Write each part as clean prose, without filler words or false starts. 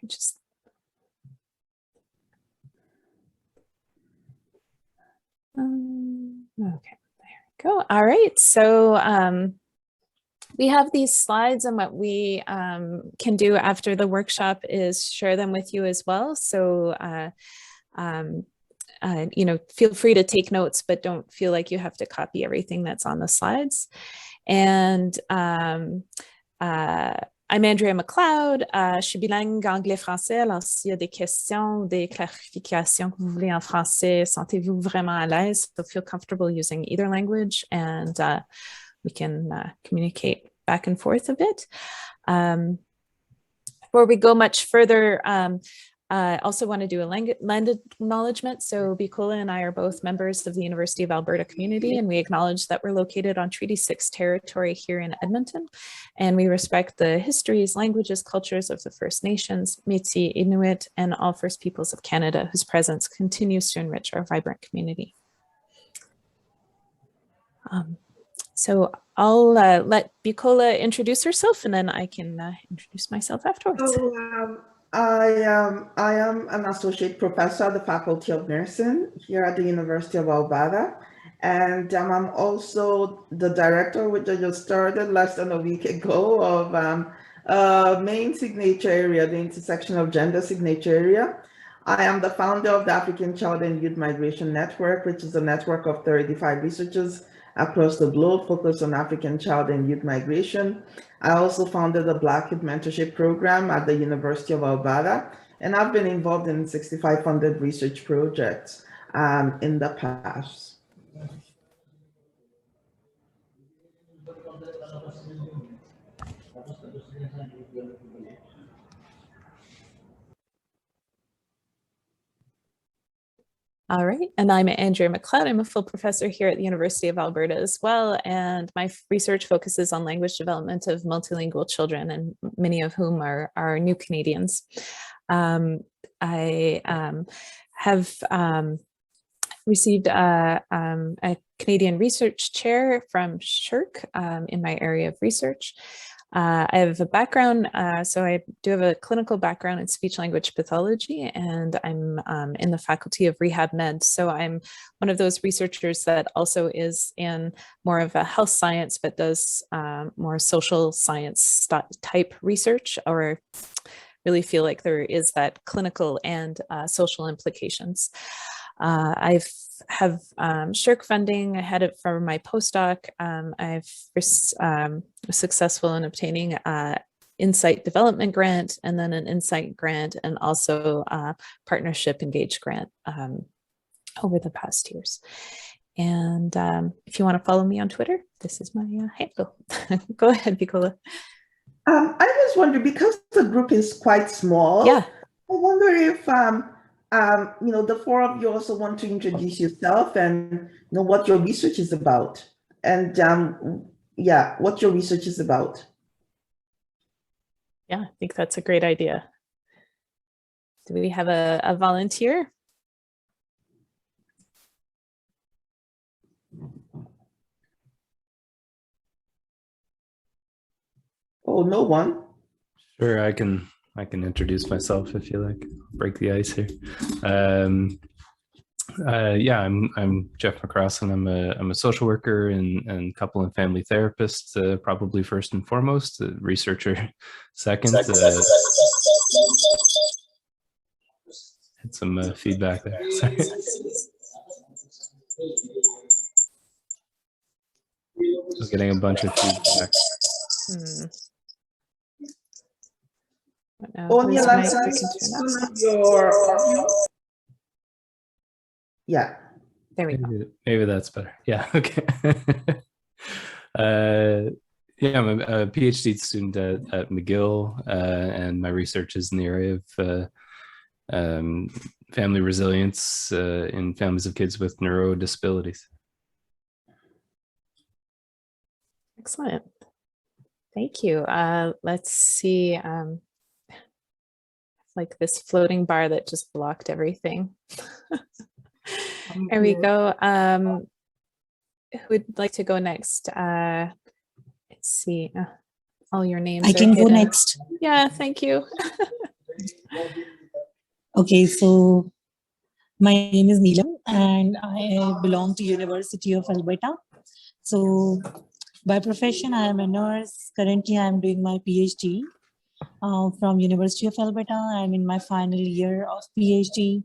just. Okay, there we go. All right, so we have these slides, and what we can do after the workshop is share them with you as well. So, you know, feel free to take notes, but don't feel like you have to copy everything that's on the slides. And I'm Andrea MacLeod, je suis bilingue anglais-français, alors s'il y a des questions, des clarifications que vous voulez en français, sentez-vous vraiment à l'aise, so feel comfortable using either language, and we can communicate back and forth a bit. Before we go much further, I also want to do a land acknowledgement. So Bukola and I are both members of the University of Alberta community, and we acknowledge that we're located on Treaty 6 territory here in Edmonton, and we respect the histories, languages, cultures of the First Nations, Métis, Inuit, and all First Peoples of Canada, whose presence continues to enrich our vibrant community. So I'll let Bukola introduce herself, and then I can introduce myself afterwards. So, I am an associate professor at the Faculty of Nursing here at the University of Alberta, and I'm also the director, which I just started less than a week ago, of main signature area, the intersection of gender signature area. I am the founder of the African Child and Youth Migration Network, which is a network of 35 researchers across the globe focused on African child and youth migration. I also founded the Black Youth Mentorship Program at the University of Alberta, and I've been involved in 65 funded research projects in the past. All right, and I'm Andrea MacLeod. I'm a full professor here at the University of Alberta as well, and my research focuses on language development of multilingual children, and many of whom are new Canadians. I have received a Canadian Research Chair from SSHRC in my area of research. I have a background, so I do have a clinical background in speech language pathology, and I'm in the faculty of rehab med. So I'm one of those researchers that also is in more of a health science, but does more social science type research, or really feel like there is that clinical and social implications. I have SSHRC funding. I had it for my postdoc. I've was successful in obtaining an Insight Development Grant, and then an Insight Grant, and also a Partnership Engage Grant over the past years. And if you want to follow me on Twitter, this is my handle. Go ahead, Bukola. I was wondering, because the group is quite small, yeah, I wonder if you know, the four of you also want to introduce yourself and you know what your research is about, and yeah, what your research is about. Yeah, I think that's a great idea. Do we have a volunteer? Oh, no one. Sure, I can introduce myself if you like. Break the ice here. Yeah, I'm Jeff McCrossan. I'm a social worker and couple and family therapist, probably first and foremost. A researcher second. Had some feedback there. Sorry. I was getting a bunch of feedback. Only your audio. Yeah. There we go. Maybe that's better. Yeah. Okay. Yeah, I'm a PhD student at McGill, and my research is in the area of family resilience in families of kids with neurodisabilities. Excellent. Thank you. Let's see. Like this floating bar that just blocked everything. There we go. Who would like to go next? Let's see. All your names. I can go hidden. next. Yeah, thank you. Okay, so my name is Neelam and I belong to University of Alberta. So by profession, I am a nurse. Currently, I am doing my PhD from University of Alberta. I'm in my final year of PhD.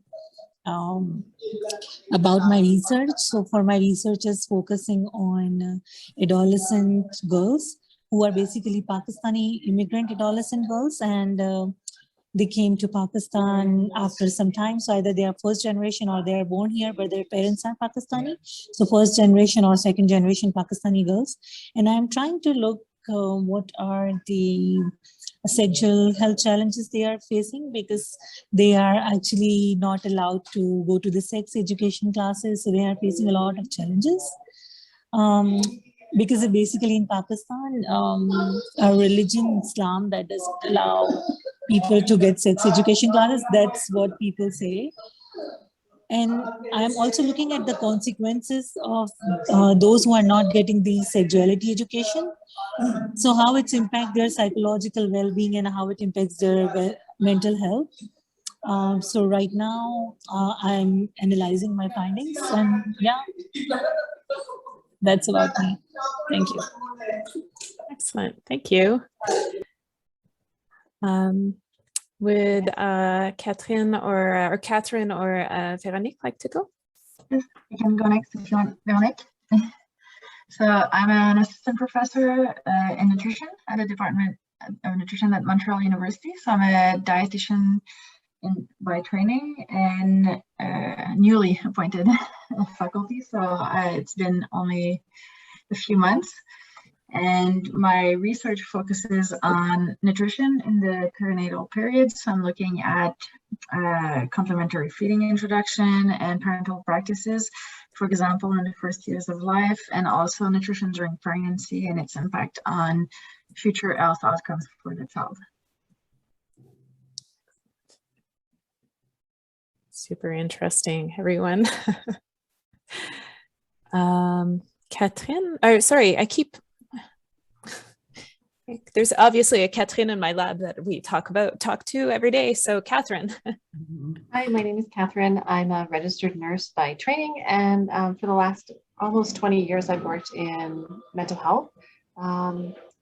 About my research. So for my research is focusing on adolescent girls who are basically Pakistani immigrant adolescent girls, and they came to Pakistan after some time. So either they are first generation or they are born here, but their parents are Pakistani. So first generation or second generation Pakistani girls. And I'm trying to look what are the sexual health challenges they are facing, because they are actually not allowed to go to the sex education classes. So they are facing a lot of challenges. Because basically in Pakistan, our religion, Islam, that doesn't allow people to get sex education classes. That's what people say. And I'm also looking at the consequences of those who are not getting the sexuality education. So how it's impact their psychological well-being and how it impacts their mental health. So right now I'm analyzing my findings, and yeah, that's about me. Thank you. Excellent, thank you. Would Catherine or Véronique like to go? Yes, you can go next if you want, Véronique. So I'm an assistant professor in nutrition at the Department of Nutrition at Montreal University. So I'm a dietitian by training and newly appointed faculty. So it's been only a few months. And my research focuses on nutrition in the perinatal period. So I'm looking at complementary feeding introduction and parental practices, for example, in the first years of life, and also nutrition during pregnancy and its impact on future health outcomes for the child. Super interesting, everyone. Catherine, or sorry, there's obviously a Catherine in my lab that we talk to every day. So Catherine. Hi, my name is Catherine. I'm a registered nurse by training, and for the last almost 20 years, I've worked in mental health.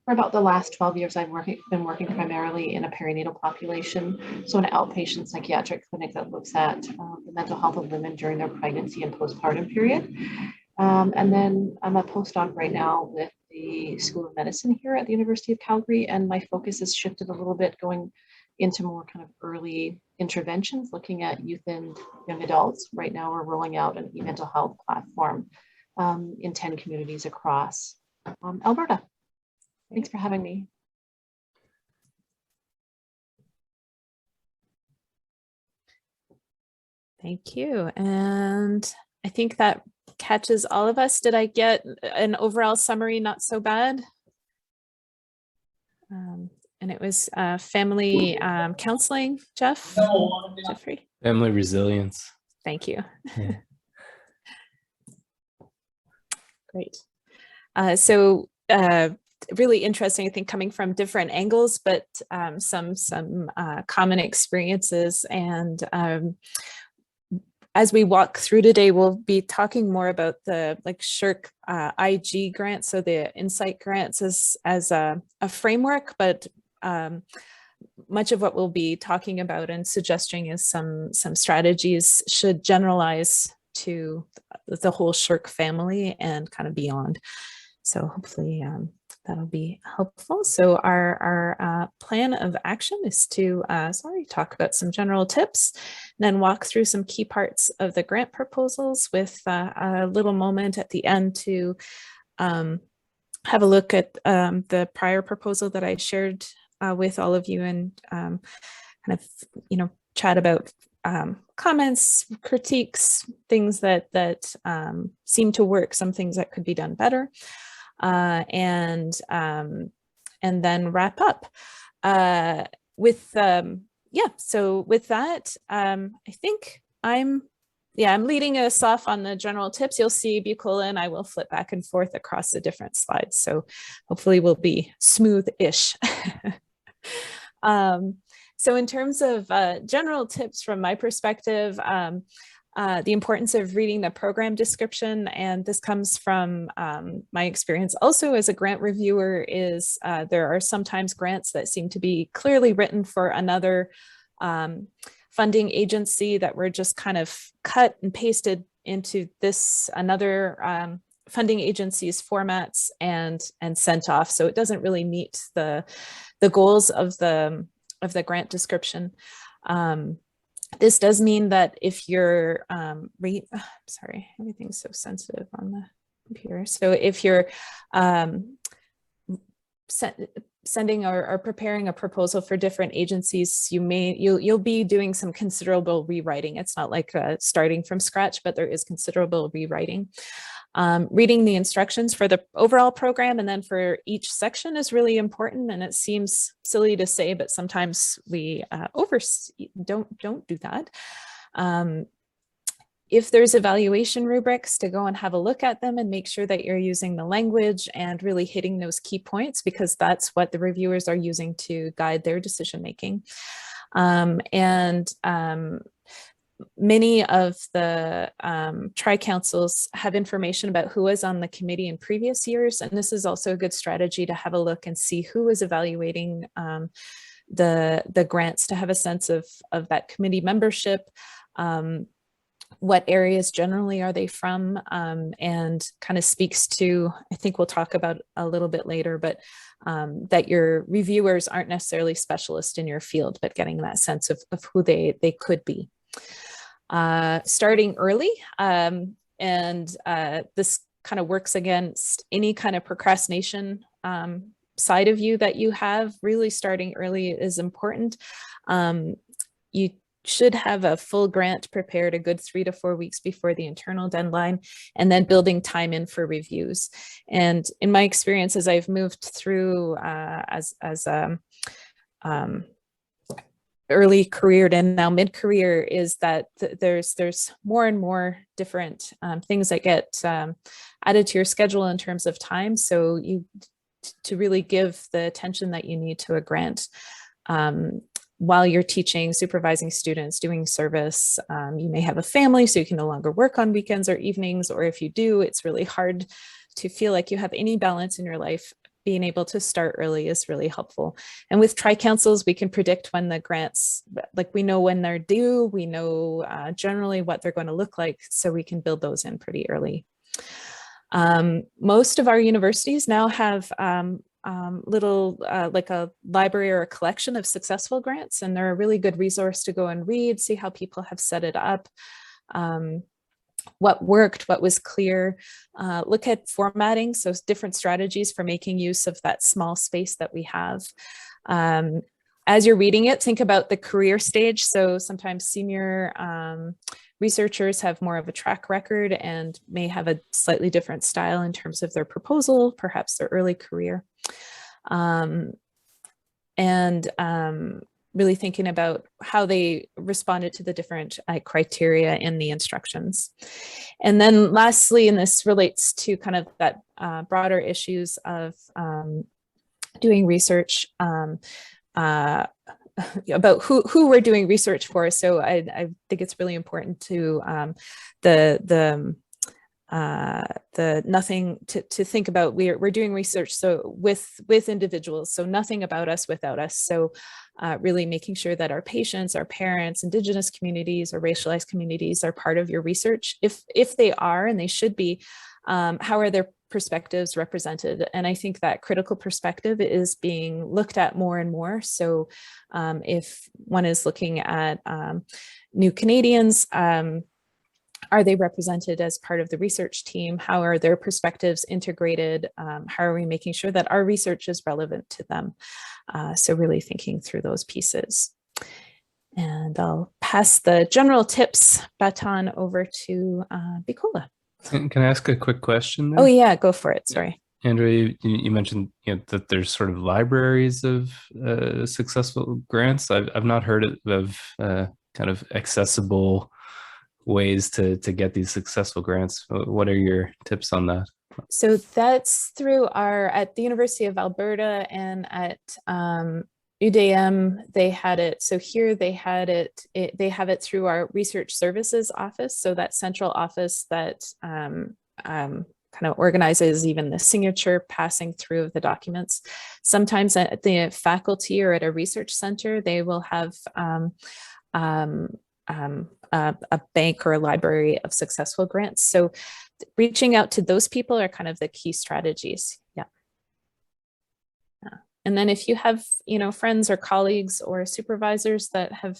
For about the last 12 years, I've been working primarily in a perinatal population, so an outpatient psychiatric clinic that looks at the mental health of women during their pregnancy and postpartum period. And then I'm a postdoc right now with the School of Medicine here at the University of Calgary, and my focus has shifted a little bit, going into more kind of early interventions, looking at youth and young adults. Right now we're rolling out an e-mental health platform in 10 communities across Alberta. Thanks for having me. Thank you. And I think that catches all of us. Did I get an overall summary? Not so bad. And it was family counseling, Jeffrey? Family resilience. Thank you. Yeah. Great. So really interesting, I think, coming from different angles, but some common experiences. And as we walk through today, we'll be talking more about the SSHRC IG grants, so the Insight grants as a framework, but much of what we'll be talking about and suggesting is some strategies should generalize to the whole SSHRC family and kind of beyond. So hopefully that'll be helpful. So our plan of action is to talk about some general tips, and then walk through some key parts of the grant proposals with a little moment at the end to have a look at the prior proposal that I shared with all of you, and kind of, chat about comments, critiques, things that seem to work, some things that could be done better. And then wrap up with so with that, I think I'm leading us off on the general tips. You'll see Bukola and I will flip back and forth across the different slides, so hopefully we'll be smooth-ish. So in terms of general tips from my perspective, the importance of reading the program description, and this comes from my experience also as a grant reviewer, is there are sometimes grants that seem to be clearly written for another funding agency that were just kind of cut and pasted into this another funding agency's formats and sent off. So it doesn't really meet the goals of the grant description. This does mean that if you're sorry, everything's so sensitive on the computer. So if you're sending or preparing a proposal for different agencies, you'll be doing some considerable rewriting. It's not like starting from scratch, but there is considerable rewriting. Reading the instructions for the overall program and then for each section is really important. And it seems silly to say, but sometimes we don't do that. If there's evaluation rubrics, to go and have a look at them and make sure that you're using the language and really hitting those key points, because that's what the reviewers are using to guide their decision making. Many of the tri-councils have information about who was on the committee in previous years, and this is also a good strategy to have a look and see who is evaluating the grants, to have a sense of that committee membership. What areas generally are they from, and kind of speaks to, I think we'll talk about a little bit later, but that your reviewers aren't necessarily specialists in your field, but getting that sense of who they could be. Starting early, and this kind of works against any kind of procrastination side of you that you have. Really starting early is important. You should have a full grant prepared a good 3 to 4 weeks before the internal deadline, and then building time in for reviews. And in my experience, as I've moved through as early career and now mid-career, is that there's more and more different things that get added to your schedule in terms of time. So you to really give the attention that you need to a grant while you're teaching, supervising students, doing service. You may have a family, so you can no longer work on weekends or evenings, or if you do, it's really hard to feel like you have any balance in your life. Being able to start early is really helpful. And with tri-councils, we can predict when the grants, like we know when they're due, we know generally what they're going to look like, so we can build those in pretty early. Most of our universities now have little like a library or a collection of successful grants, and they're a really good resource to go and read, see how people have set it up. What worked, what was clear, look at formatting, so different strategies for making use of that small space that we have. As you're reading it, think about the career stage. So sometimes senior researchers have more of a track record and may have a slightly different style in terms of their proposal, perhaps their early career. Really thinking about how they responded to the different criteria in the instructions. And then lastly, and this relates to kind of that broader issues of doing research about who we're doing research for. So I think it's really important to nothing to think about. We're doing research so with individuals, so nothing about us without us. So really making sure that our patients, our parents, Indigenous communities, or racialized communities are part of your research. If they are, and they should be, how are their perspectives represented? And I think that critical perspective is being looked at more and more. So if one is looking at new Canadians, are they represented as part of the research team? How are their perspectives integrated? How are we making sure that our research is relevant to them? So really thinking through those pieces. And I'll pass the general tips baton over to Bukola. Can I ask a quick question there? Oh yeah, go for it, sorry. Andrea, you mentioned that there's sort of libraries of successful grants. I've not heard of kind of accessible ways to get these successful grants. What are your tips on that? So that's through at the University of Alberta and at UDM, they had it. So here they had it, they have it through our research services office. So that central office that kind of organizes even the signature passing through of the documents. Sometimes at the faculty or at a research center, they will have a bank or a library of successful grants. So reaching out to those people are kind of the key strategies. Yeah. And then if you have, friends or colleagues or supervisors that have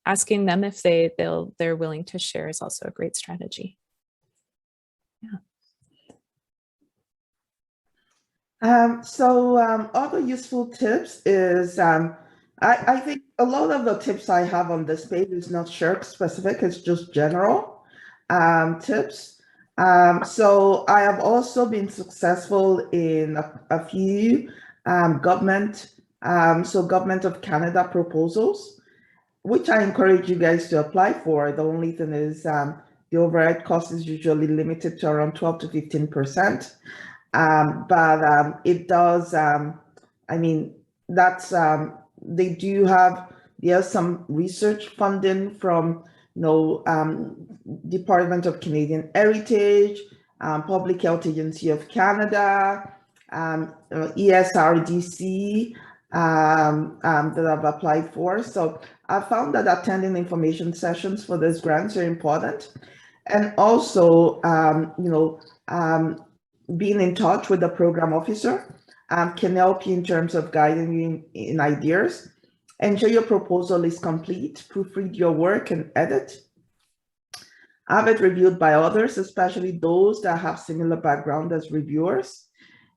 asking them if they're willing to share is also a great strategy. Yeah. Other useful tips is, I think a lot of the tips I have on this page is not SSHRC specific, it's just general tips. So I have also been successful in a few government of Canada proposals, which I encourage you guys to apply for. The only thing is the overhead cost is usually limited to around 12 to 15%. But it does, they do have, there's some research funding from, Department of Canadian Heritage, Public Health Agency of Canada, ESRDC that I've applied for. So I found that attending information sessions for these grants are important. And also, being in touch with the program officer can help you in terms of guiding you in ideas. Ensure your proposal is complete, proofread your work and edit. Have it reviewed by others, especially those that have similar background as reviewers.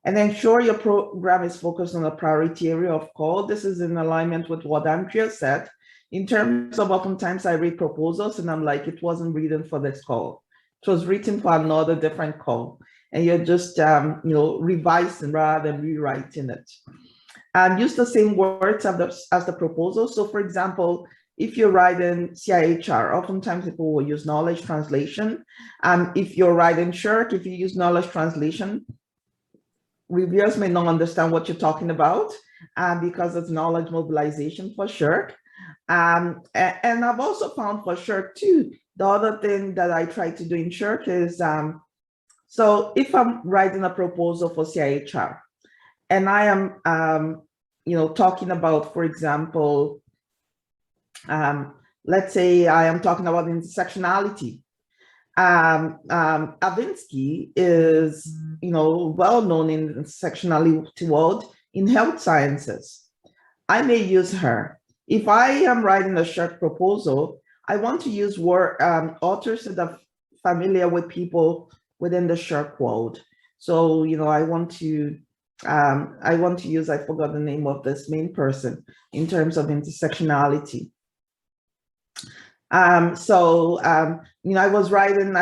And ensure your program is focused on a priority area of call. This is in alignment with what Andrea said. In terms of oftentimes I read proposals and I'm like, it wasn't written for this call. It was written for another different call. And you're just, revising rather than rewriting it. And use the same words as the proposal. So for example, if you're writing CIHR, oftentimes people will use knowledge translation. If you're writing SSHRC, if you use knowledge translation, reviewers may not understand what you're talking about because it's knowledge mobilization for SSHRC. And I've also found for SSHRC too, the other thing that I try to do in SSHRC is, so if I'm writing a proposal for CIHR and I am, talking about, for example, let's say I am talking about intersectionality. Avinsky is, well known in the intersectionality world in health sciences. I may use her. If I am writing a SSHRC proposal, I want to use authors that are familiar with people within the SSHRC world. So, I want to use, I forgot the name of this main person in terms of intersectionality. I was writing,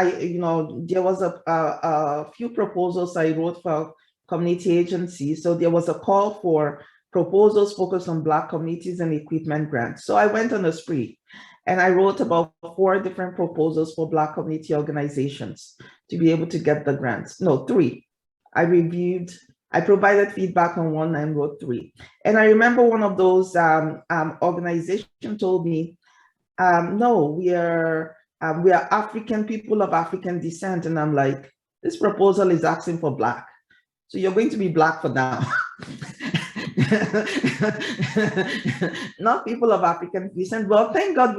there was a few proposals I wrote for community agencies. So there was a call for proposals focused on Black communities and equipment grants. So I went on a spree and I wrote about 4 different proposals for Black community organizations to be able to get the grants. No, 3. I provided feedback on 1 and wrote 3. And I remember one of those organizations told me, no, we are African people of African descent. And I'm like, this proposal is asking for Black. So you're going to be Black for now. Not people of African descent. Well, thank God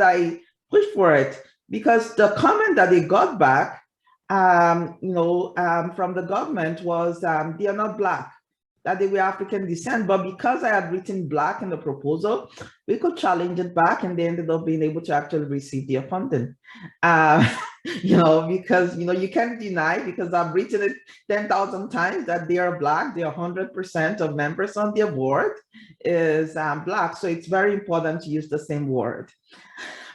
I pushed for it, because the comment that they got back, from the government was they are not Black, that they were African descent. But because I had written Black in the proposal, we could challenge it back, and they ended up being able to actually receive their funding. Because you can't deny, because I've written it 10,000 times, that they are Black. They are 100% of members on their board is Black. So it's very important to use the same word.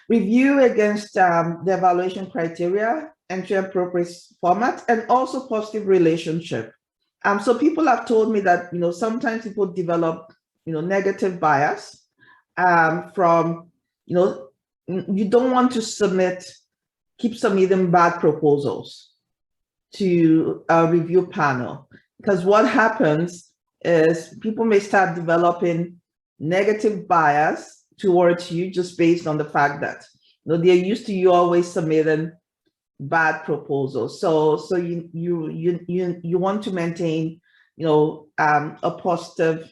Review against the evaluation criteria, enter appropriate format, and also positive relationship. So people have told me that, sometimes people develop, negative bias from, you don't want to keep submitting bad proposals to a review panel, because what happens is people may start developing negative bias towards you just based on the fact that they're used to you always submitting bad proposals. So you want to maintain a positive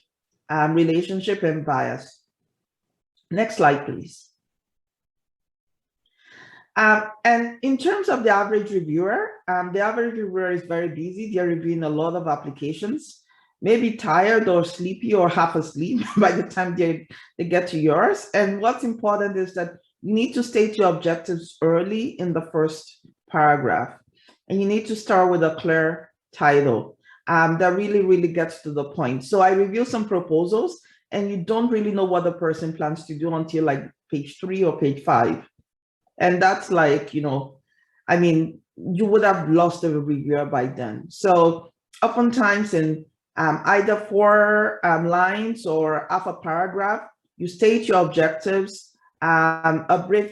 relationship and bias. Next slide, please. And in terms of the average reviewer is very busy. They're reviewing a lot of applications, maybe tired or sleepy or half asleep by the time they get to yours. And what's important is that you need to state your objectives early in the first paragraph. And you need to start with a clear title that really gets to the point. So I review some proposals and you don't really know what the person plans to do until like page 3 or page 5. And that's like, I mean, you would have lost the reviewer by then. So oftentimes in either 4 lines or half a paragraph, you state your objectives, a brief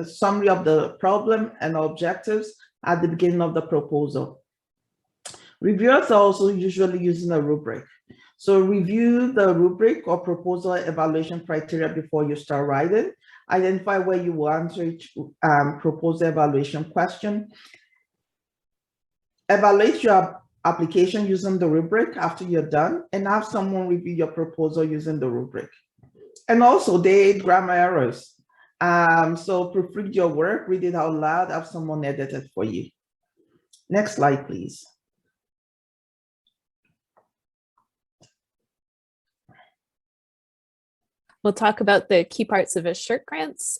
summary of the problem and objectives at the beginning of the proposal. Reviewers are also usually using a rubric. So review the rubric or proposal evaluation criteria before you start writing. Identify where you will answer each proposal evaluation question. Evaluate your application using the rubric after you're done, and have someone review your proposal using the rubric. And also, they aid grammar errors. So proofread your work, read it out loud, have someone edit it for you. Next slide, please. We'll talk about the key parts of a SSHRC grants,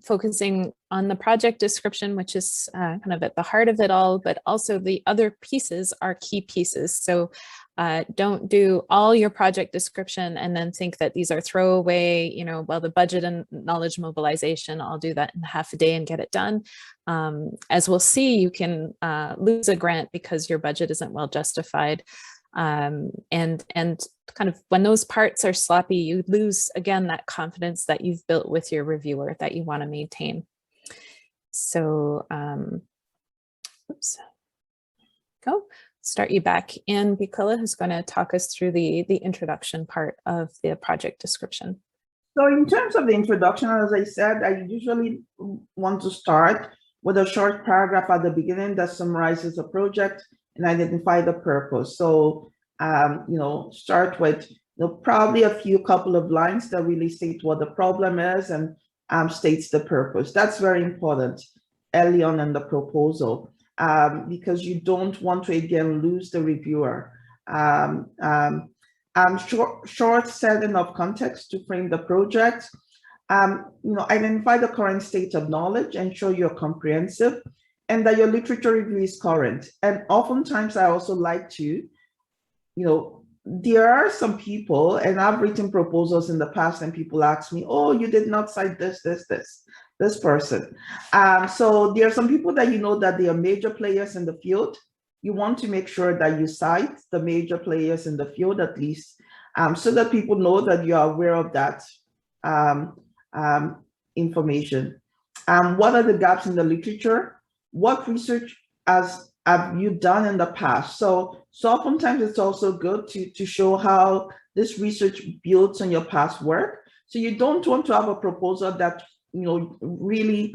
focusing on the project description, which is kind of at the heart of it all, but also the other pieces are key pieces. So don't do all your project description and then think that these are throwaway, well, the budget and knowledge mobilization, I'll do that in half a day and get it done. As we'll see, you can lose a grant because your budget isn't well justified. And kind of when those parts are sloppy, you lose again that confidence that you've built with your reviewer that you want to maintain. So oops, go start you back in Bukola, who's going to talk us through the introduction part of the project description. So in terms of the introduction, as I said, I usually want to start with a short paragraph at the beginning that summarizes the project and identify the purpose. So, start with probably a couple of lines that really state what the problem is and states the purpose. That's very important early on in the proposal because you don't want to again lose the reviewer. Short setting of context to frame the project. Identify the current state of knowledge, ensure you're comprehensive, and that your literature review is current. And oftentimes I also like to, there are some people, and I've written proposals in the past and people ask me, oh, you did not cite this person. So there are some people that that they are major players in the field. You want to make sure that you cite the major players in the field at least, so that people know that you are aware of that information. What are the gaps in the literature? What research have you done in the past? So oftentimes it's also good to show how this research builds on your past work. So you don't want to have a proposal that, really,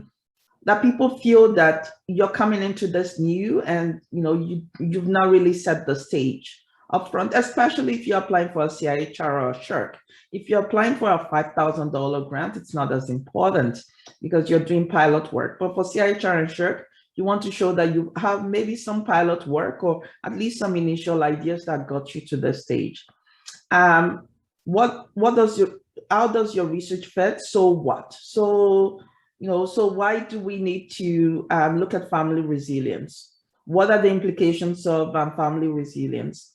that people feel that you're coming into this new and, you've not really set the stage up front, especially if you're applying for a CIHR or a SSHRC. If you're applying for a $5,000 grant, it's not as important because you're doing pilot work. But for CIHR and SSHRC, you want to show that you have maybe some pilot work or at least some initial ideas that got you to the stage. How does your research fit? So what? So why do we need to look at family resilience? What are the implications of family resilience?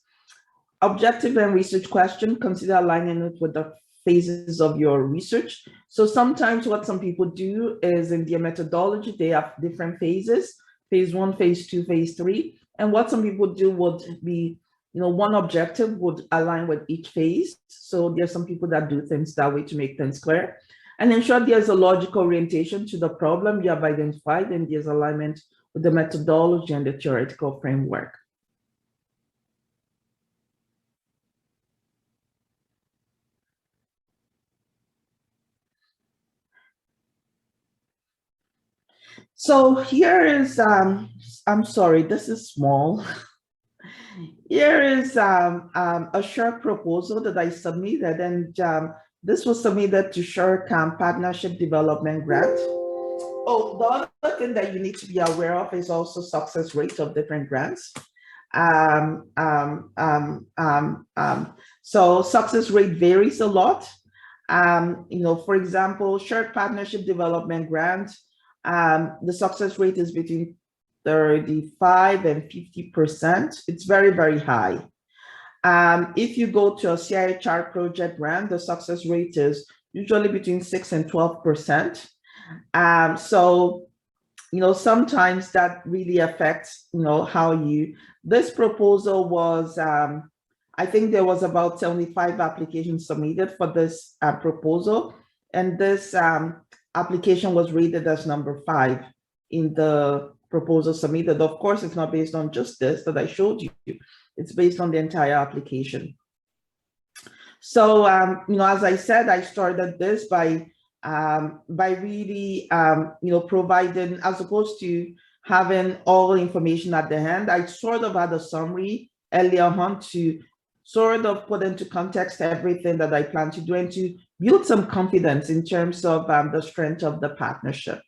Objective and research question, consider aligning it with the phases of your research. So sometimes what some people do is in their methodology, they have different phases, phase 1, phase 2, phase 3. And what some people do would be, one objective would align with each phase. So there's some people that do things that way to make things clear. And ensure there's a logical orientation to the problem you have identified and there's alignment with the methodology and the theoretical framework. So here is, I'm sorry, this is small. Here is a short proposal that I submitted, and this was submitted to Short Partnership Development Grant. Oh, the other thing that you need to be aware of is also success rate of different grants. So success rate varies a lot. For example, Shared Partnership Development Grant, the success rate is between 35 and 50%. It's very, very high. If you go to a CIHR project grant, the success rate is usually between 6 and 12%. So, sometimes that really affects, how this proposal was, I think there was about 75 applications submitted for this proposal. And this application was rated as number 5 in the proposal submitted. Of course, it's not based on just this that I showed you. It's based on the entire application. So, as I said, I started this by really, providing, as opposed to having all information at the hand, I sort of had a summary earlier on to sort of put into context everything that I plan to do and to build some confidence in terms of the strength of the partnership.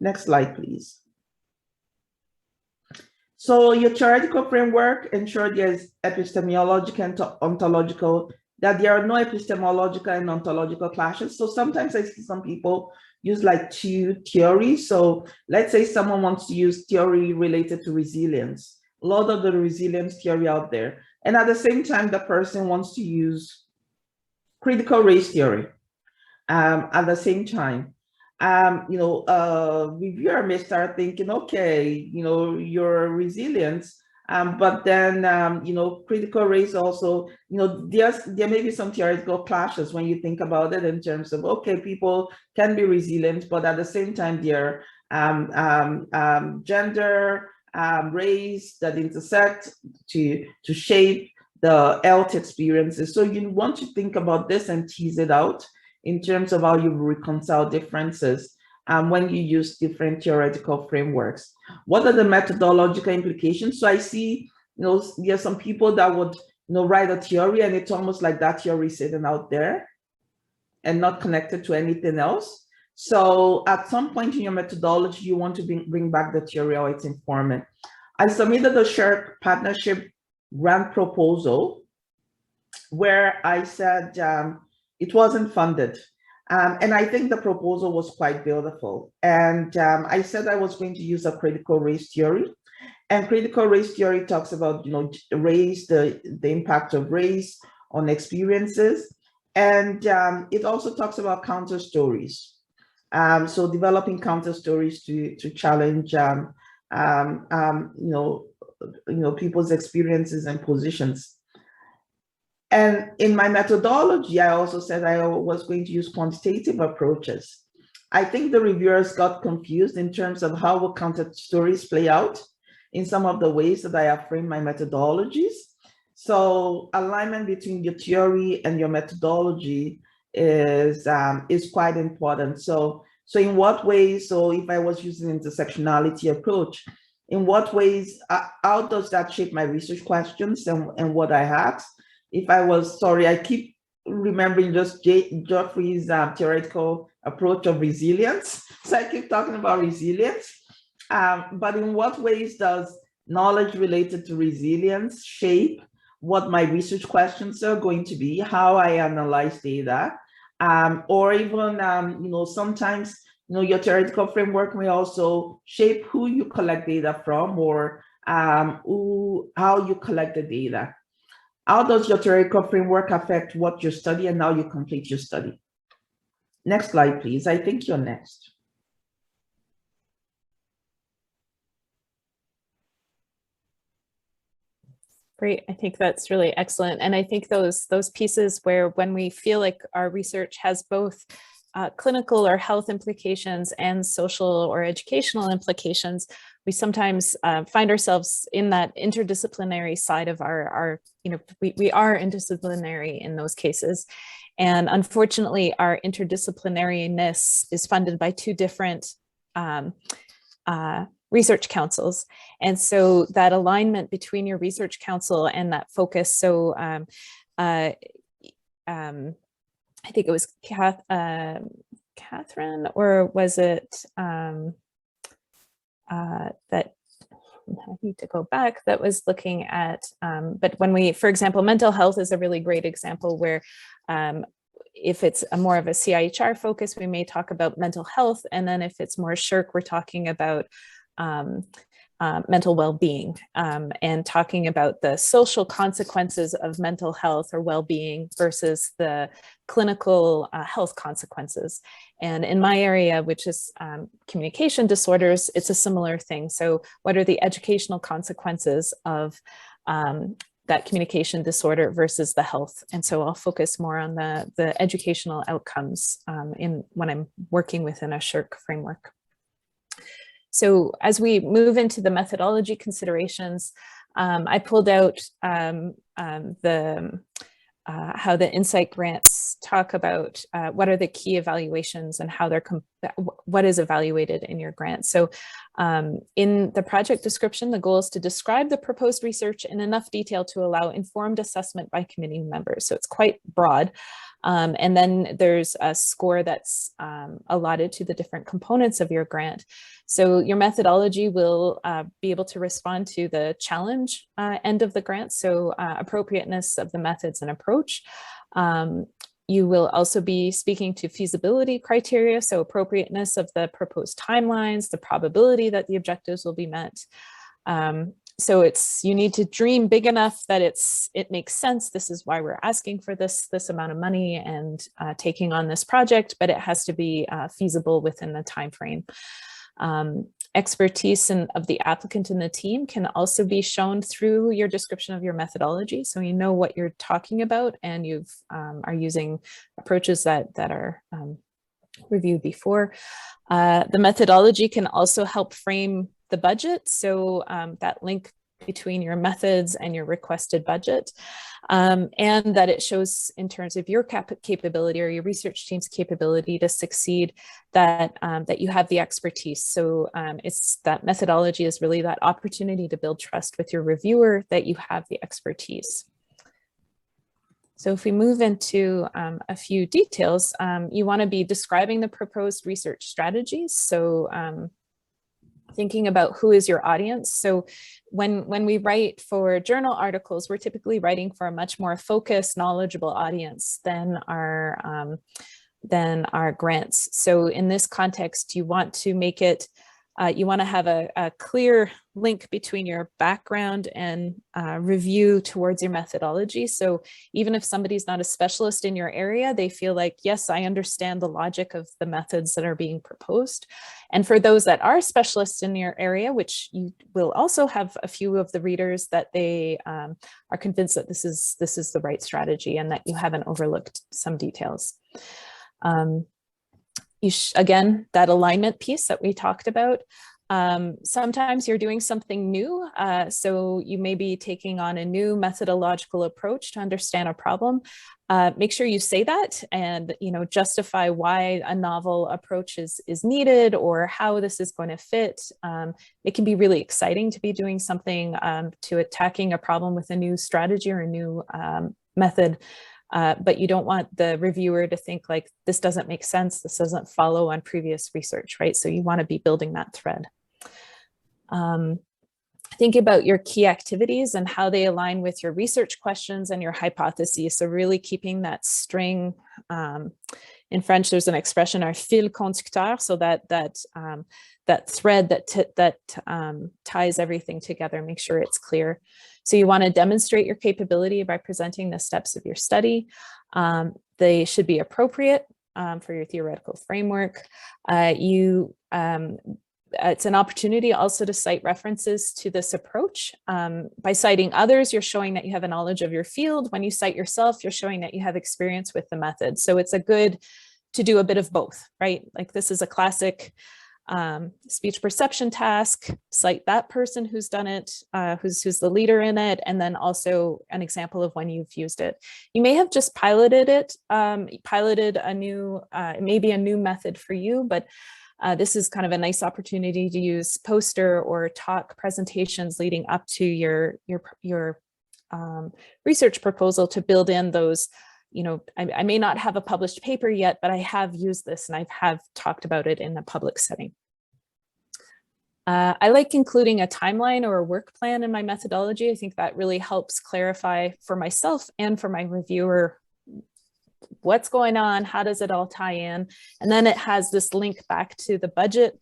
Next slide, please. So your theoretical framework ensures there's epistemological and ontological, that there are no epistemological and ontological clashes. So sometimes I see some people use like 2 theories. So let's say someone wants to use theory related to resilience, a lot of the resilience theory out there. And at the same time, the person wants to use critical race theory at the same time. Reviewer may start thinking, okay, your resilience, but then, critical race also, there may be some theoretical clashes when you think about it in terms of, okay, people can be resilient, but at the same time, their gender, race that intersect to shape the health experiences. So you want to think about this and tease it out in terms of how you reconcile differences when you use different theoretical frameworks. What are the methodological implications? So I see, there's some people that would, write a theory and it's almost like that theory sitting out there and not connected to anything else. So at some point in your methodology, you want to bring back the theory or it's informant. I submitted a shared partnership grant proposal where I said, it wasn't funded. And I think the proposal was quite beautiful. And I said I was going to use a critical race theory. And critical race theory talks about, race, the impact of race on experiences. And it also talks about counter stories. So developing counter stories to challenge, people's experiences and positions. And in my methodology, I also said I was going to use quantitative approaches. I think the reviewers got confused in terms of how will counter stories play out in some of the ways that I have framed my methodologies. So alignment between your theory and your methodology is quite important. So in what ways, so if I was using intersectionality approach, in what ways, how does that shape my research questions and what I ask? If I was, sorry, I keep remembering just Geoffrey's theoretical approach of resilience. So I keep talking about resilience. But in what ways does knowledge related to resilience shape what my research questions are going to be, how I analyze data, or even, sometimes, your theoretical framework may also shape who you collect data from or how you collect the data. How does your theoretical framework affect what you study and how you complete your study? Next slide, please. I think you're next. Great. I think that's really excellent. And I think those pieces where when we feel like our research has both clinical or health implications and social or educational implications, we sometimes find ourselves in that interdisciplinary side of our we are interdisciplinary in those cases. And unfortunately, our interdisciplinariness is funded by two different research councils. And so that alignment between your research council and that focus, so I think it was Catherine, or was it that I need to go back, that was looking at, but when we, for example, mental health is a really great example where if it's a more of a CIHR focus, we may talk about mental health. And then if it's more SSHRC, we're talking about mental well-being and talking about the social consequences of mental health or well-being versus the clinical health consequences. And in my area, which is communication disorders, it's a similar thing. So what are the educational consequences of that communication disorder versus the health? And so I'll focus more on the educational outcomes when I'm working within a SSHRC framework. So as we move into the methodology considerations, I pulled out how the Insight grants talk about what are the key evaluations and how they're what is evaluated in your grant. So in the project description, the goal is to describe the proposed research in enough detail to allow informed assessment by committee members. So it's quite broad. And then there's a score that's allotted to the different components of your grant. So your methodology will be able to respond to the challenge end of the grant, so appropriateness of the methods and approach. You will also be speaking to feasibility criteria, so appropriateness of the proposed timelines, the probability that the objectives will be met. So you need to dream big enough that it makes sense. This is why we're asking for this amount of money and taking on this project, but it has to be feasible within the time frame. Expertise of the applicant and the team can also be shown through your description of your methodology. So you know what you're talking about, and you are using approaches that are reviewed before. The methodology can also help frame the budget. So that link between your methods and your requested budget, and that it shows in terms of your capability or your research team's capability to succeed, that that you have the expertise. So it's that methodology is really that opportunity to build trust with your reviewer that you have the expertise. So if we move into a few details, you want to be describing the proposed research strategies. So thinking about who is your audience. So when we write for journal articles, we're typically writing for a much more focused, knowledgeable audience than our grants. So in this context, you want to make it, you want to have a clear link between your background and review towards your methodology. So even if somebody's not a specialist in your area, they feel like, yes, I understand the logic of the methods that are being proposed. And for those that are specialists in your area, which you will also have a few of the readers that they are convinced that this is the right strategy and that you haven't overlooked some details. Again, that alignment piece that we talked about. Sometimes you're doing something new. So you may be taking on a new methodological approach to understand a problem. Make sure you say that and justify why a novel approach is needed or how this is going to fit. It can be really exciting to be doing something to attacking a problem with a new strategy or a new method. But you don't want the reviewer to think like, this doesn't make sense, this doesn't follow on previous research, right? So you want to be building that thread. Think about your key activities and how they align with your research questions and your hypotheses. So really keeping that string, in French, there's an expression, our fil conducteur, so that thread that ties everything together, make sure it's clear. So you want to demonstrate your capability by presenting the steps of your study. They should be appropriate for your theoretical framework. It's an opportunity also to cite references to this approach. By citing others, you're showing that you have a knowledge of your field. When you cite yourself, you're showing that you have experience with the method. So it's a good to do a bit of both, right? Like this is a classic speech perception task, cite that person who's done it, who's the leader in it, and then also an example of when you've used it. You may have just piloted it, piloted a new, maybe a new method for you, but this is kind of a nice opportunity to use poster or talk presentations leading up to your research proposal to build in those. You know, I may not have a published paper yet, but I have used this and I have talked about it in a public setting. I like including a timeline or a work plan in my methodology. I think that really helps clarify for myself and for my reviewer what's going on, how does it all tie in? And then it has this link back to the budget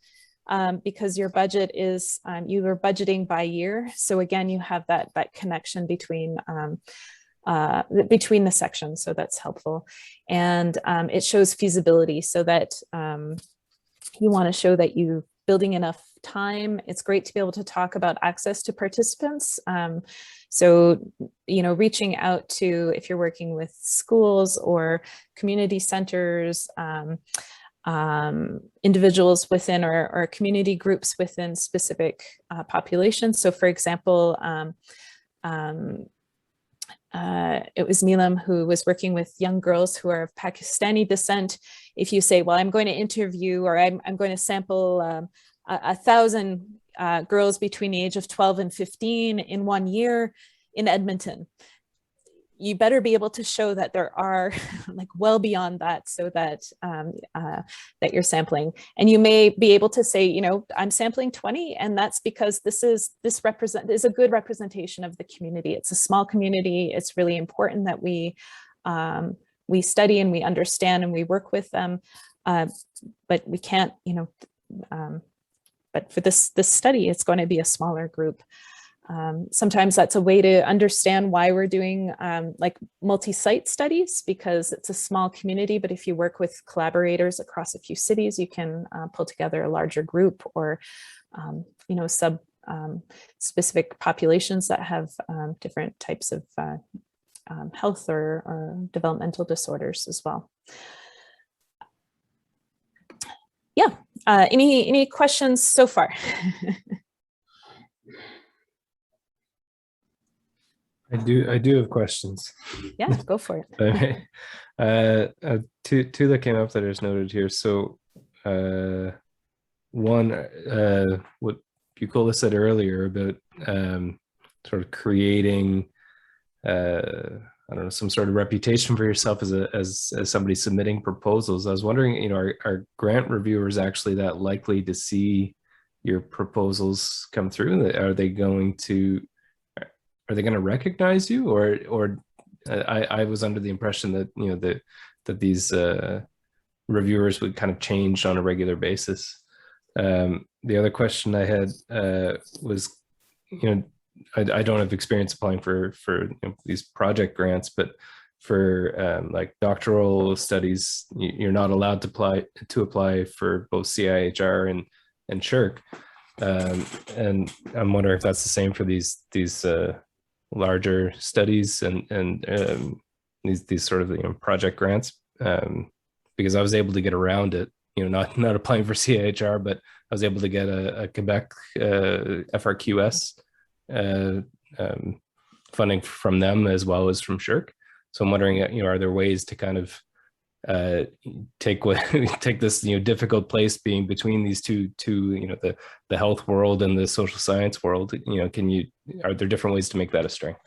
because your budget is, you are budgeting by year. So again, you have that connection between the sections, so that's helpful. And it shows feasibility so that you want to show that you're building enough time. It's great to be able to talk about access to participants. So, you know, reaching out to, if you're working with schools or community centers, individuals within or community groups within specific populations. So for example, it was Neelam who was working with young girls who are of Pakistani descent. If you say, well, I'm going to interview or I'm going to sample 1,000 girls between the age of 12 and 15 in 1 year in Edmonton, you better be able to show that there are like well beyond that, so that that you're sampling. And you may be able to say, you know, I'm sampling 20, and that's because this is a good representation of the community. It's a small community. It's really important that we study and we understand and we work with them. But we can't, you know, but for this study, it's going to be a smaller group. Sometimes that's a way to understand why we're doing like multi-site studies, because it's a small community, but if you work with collaborators across a few cities, you can pull together a larger group, or you know, specific populations that have different types of health or developmental disorders as well. Yeah, any questions so far? I do have questions. Yeah, go for it. Two that came up that I just noted here. So one, what Bukola said earlier about sort of creating I don't know, some sort of reputation for yourself as somebody submitting proposals. I was wondering, you know, are grant reviewers actually that likely to see your proposals come through? Are they going to recognize you, or I was under the impression that, you know, that these reviewers would kind of change on a regular basis. The other question I had was, you know, I don't have experience applying for you know, these project grants, but for like doctoral studies, you're not allowed to apply for both CIHR and SSHRC. And I'm wondering if that's the same for these larger studies and these sort of, you know, project grants, because I was able to get around it, you know, not applying for CIHR, but I was able to get a Quebec FRQS funding from them as well as from SSHRC. So I'm wondering, you know, are there ways to kind of take this, you know, difficult place being between these two, you know, the health world and the social science world, you know, are there different ways to make that a strength?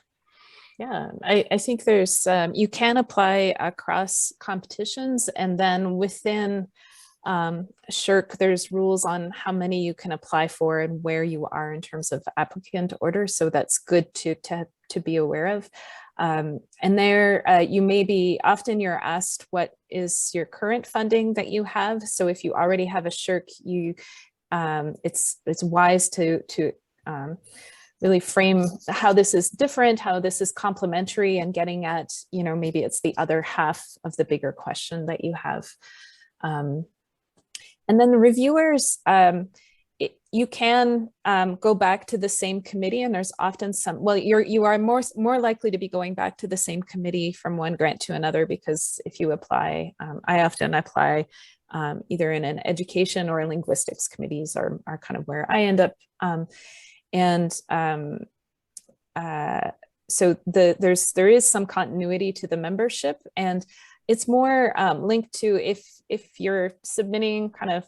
Yeah, I think there's, you can apply across competitions, and then within SSHRC, there's rules on how many you can apply for and where you are in terms of applicant order. So that's good to be aware of. And there, you may be, often you're asked what is your current funding that you have. So if you already have a SSHRC, it's wise to really frame how this is different, how this is complementary, and getting at, you know, maybe it's the other half of the bigger question that you have. And then the reviewers, you can go back to the same committee, and there's often some, well, you are more likely to be going back to the same committee from one grant to another, because if you apply, I often apply either in an education or linguistics committees are kind of where I end up. So there is some continuity to the membership, and it's more linked to if you're submitting kind of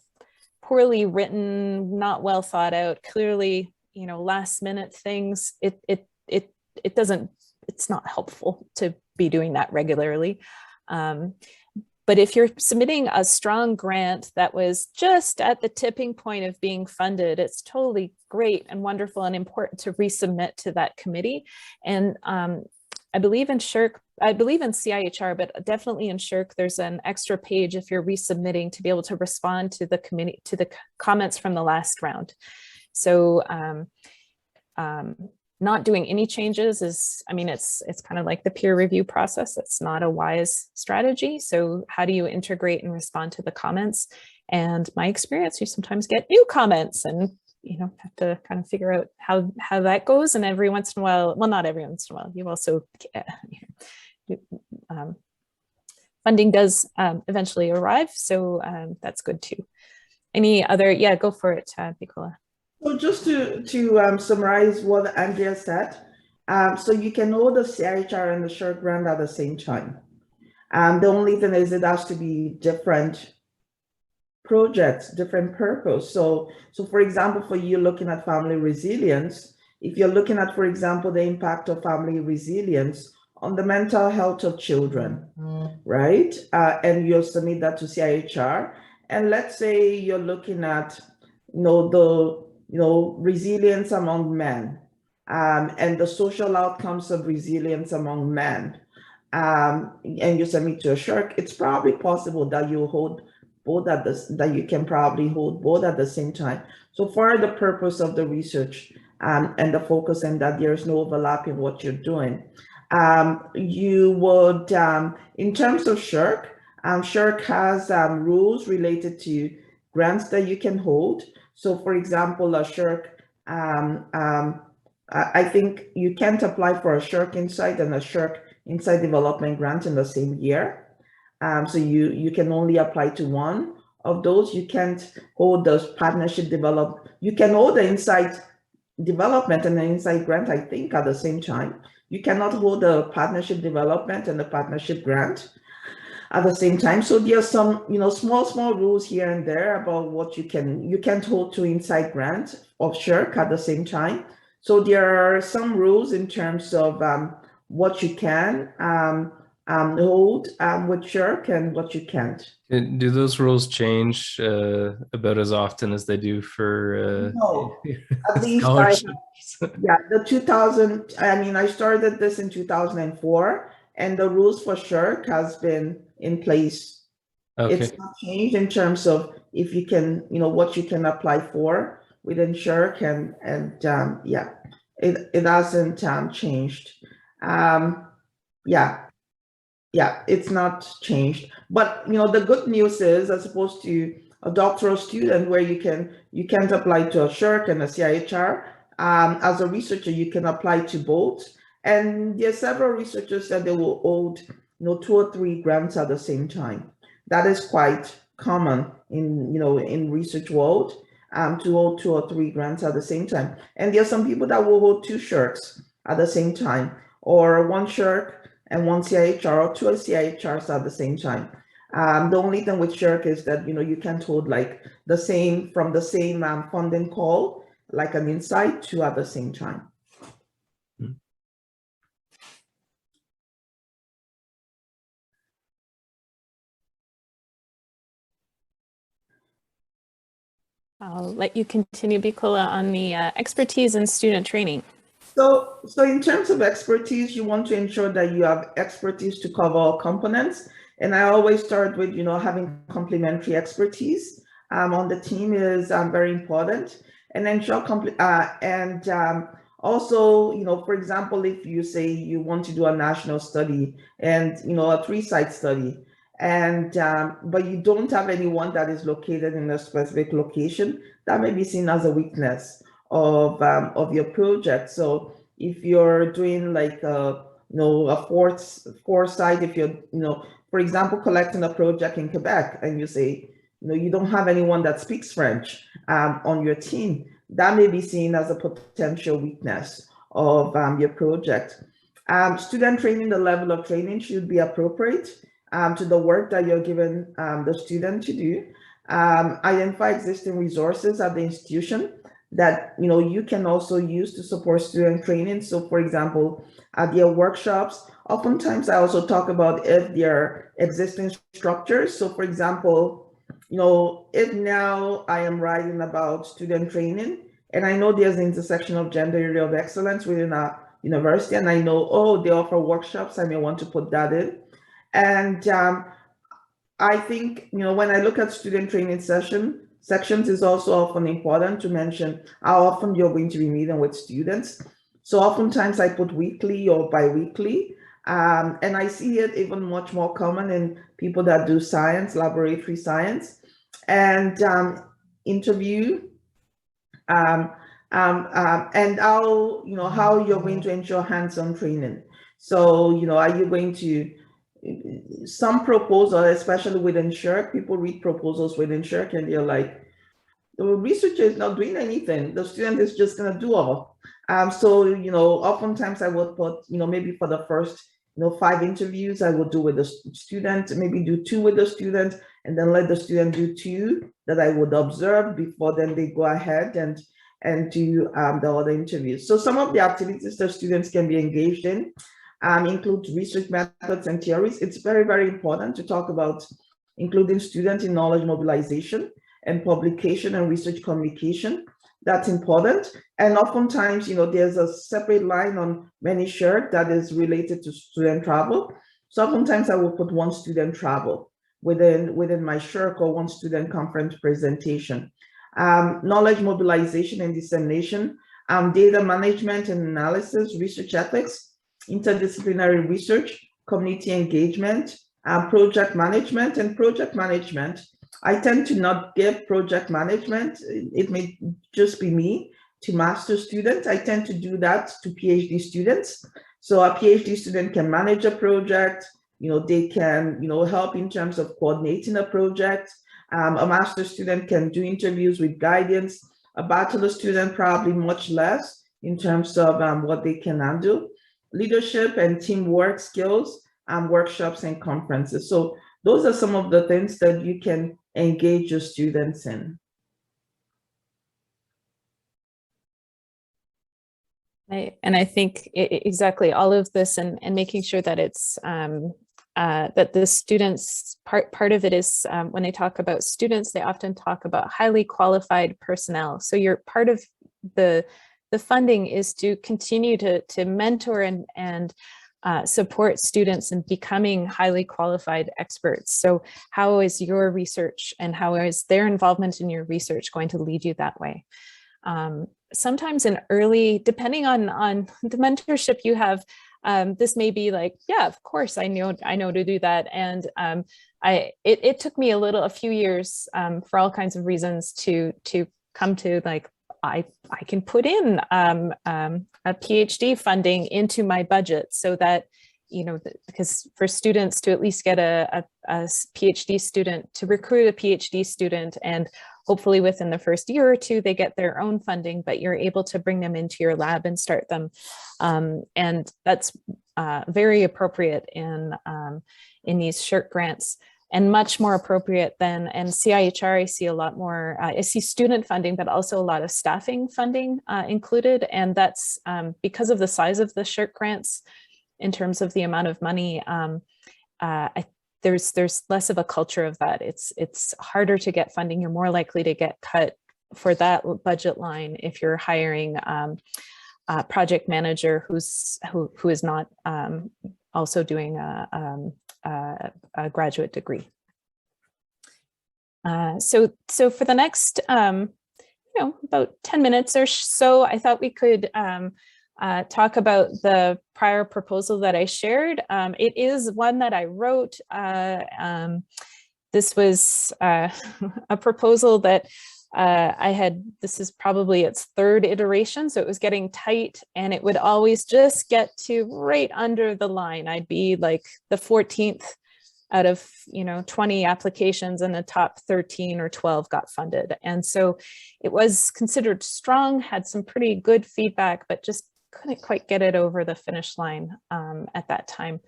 poorly written, not well thought out, clearly, you know, last minute things, it doesn't, it's not helpful to be doing that regularly. But if you're submitting a strong grant that was just at the tipping point of being funded, it's totally great and wonderful and important to resubmit to that committee. And I believe in SSHRC, I believe in CIHR, but definitely in SSHRC, there's an extra page if you're resubmitting to be able to respond to the committee, to the comments from the last round. So not doing any changes is, I mean, it's kind of like the peer review process. It's not a wise strategy. So how do you integrate and respond to the comments? And my experience, you sometimes get new comments, and you know, have to kind of figure out how that goes. And every once in a while, well, not every once in a while, you also, funding does eventually arrive. So that's good too. Any other, yeah, go for it, Bukola. So just to summarize what Andrea said, so you can hold the CIHR and the SSHRC grant at the same time. The only thing is it has to be different projects, different purpose. So for example, for you looking at family resilience, if you're looking at, for example, the impact of family resilience on the mental health of children, right? And you'll submit that to CIHR. And let's say you're looking at, resilience among men, and the social outcomes of resilience among men, and you submit to a SSHRC, it's probably possible that you hold both at that you can probably hold both at the same time. So for the purpose of the research and the focus, and that there's no overlap in what you're doing, you would, in terms of SSHRC, SSHRC has rules related to grants that you can hold. So for example, a SSHRC, I think you can't apply for a SSHRC Insight and a SSHRC Insight Development grant in the same year. So you can only apply to one of those. You can't hold the partnership develop. You can hold the Insight Development and the Insight grant, I think, at the same time. You cannot hold the partnership development and the partnership grant at the same time. So there's some, small rules here and there about what you can't hold two Insight grants of SSHRC at the same time. So there are some rules in terms of what you can hold with SSHRC and what you can't. Do those rules change about as often as they do for no, at least the 2000, I started this in 2004, and the rules for SSHRC has been in place. Okay. It's not changed in terms of if you can, what you can apply for within SSHRC, and it hasn't changed. It's not changed. But the good news is, as opposed to a doctoral student where you can't apply to a SSHRC and a CIHR, as a researcher you can apply to both. And there are several researchers that they will hold 2 or 3 grants at the same time. That is quite common in research world, to hold 2 or 3 grants at the same time. And there are some people that will hold 2 SSHRCs at the same time, or 1 SSHRC and 1 CIHR, or 2 CIHRs at the same time. The only thing with SSHRC is that you can't hold like the same funding call, like an Insight, 2 at the same time. I'll let you continue, Bukola, on the expertise in student training. So in terms of expertise, you want to ensure that you have expertise to cover all components. And I always start with, having complementary expertise on the team is very important. And ensure also, for example, if you say you want to do a national study and, a 3-site study, and but you don't have anyone that is located in a specific location, that may be seen as a weakness of your project. So if you're doing like a foresight, if you're for example collecting a project in Quebec and you say you don't have anyone that speaks French on your team, that may be seen as a potential weakness of your project. Student training, the level of training should be appropriate to the work that you're giving the student to do. Identify existing resources at the institution that you can also use to support student training. So for example, at their workshops, oftentimes I also talk about if there are existing structures. So for example, if now I am writing about student training and I know there's an intersection of gender area of excellence within a university, and I know, oh, they offer workshops, I may want to put that in. And I think, when I look at student training sections is also often important to mention how often you're going to be meeting with students. So oftentimes I put weekly or bi-weekly, and I see it even much more common in people that do science, laboratory science, and interview, and how you're going to ensure hands-on training. So, are you going to, some proposal, especially within SHIRK, people read proposals within SHIRK and they're like, the researcher is not doing anything. The student is just going to do all. So, oftentimes I would put, maybe for the first, 5 interviews I would do with the student, maybe do 2 with the student, and then let the student do 2 that I would observe before then they go ahead and do the other interviews. So some of the activities that students can be engaged in include research methods and theories. It's very, very important to talk about including students in knowledge mobilization and publication and research communication. That's important. And oftentimes, there's a separate line on many SHIRK that is related to student travel. So oftentimes I will put 1 student travel within my SHIRK or 1 student conference presentation. Knowledge mobilization and dissemination, data management and analysis, research ethics, interdisciplinary research, community engagement, project management. And project management, I tend to not give project management. It may just be me to master students. I tend to do that to PhD students. So a PhD student can manage a project, they can, help in terms of coordinating a project. A master student can do interviews with guidance. A bachelor student probably much less in terms of what they can handle. Leadership and teamwork skills, workshops and conferences. So those are some of the things that you can engage your students in. I think exactly all of this and making sure that it's that the students, part of it is when they talk about students, they often talk about highly qualified personnel. So you're part of the funding is to continue to mentor and support students in becoming highly qualified experts. So how is your research and how is their involvement in your research going to lead you that way? Sometimes in early, depending on the mentorship you have, this may be like, yeah, of course, I know to do that. And it took me a few years for all kinds of reasons to come to like, I can put in a PhD funding into my budget so that, because for students to at least get a PhD student, to recruit a PhD student, and hopefully within the first year or 2, they get their own funding, but you're able to bring them into your lab and start them. And that's very appropriate in these SHIRK grants, and much more appropriate than, and CIHR, I see a lot more, I see student funding, but also a lot of staffing funding included. And that's because of the size of the SHIRK grants in terms of the amount of money, there's less of a culture of that. It's harder to get funding. You're more likely to get cut for that budget line if you're hiring a project manager who is not also doing a graduate degree. So for the next about 10 minutes or so, I thought we could talk about the prior proposal that I shared. It is one that I wrote. This was a proposal that this is probably its third iteration, so it was getting tight, and it would always just get to right under the line. I'd be like the 14th out of 20 applications, and the top 13 or 12 got funded. And so it was considered strong, had some pretty good feedback, but just couldn't quite get it over the finish line at that time.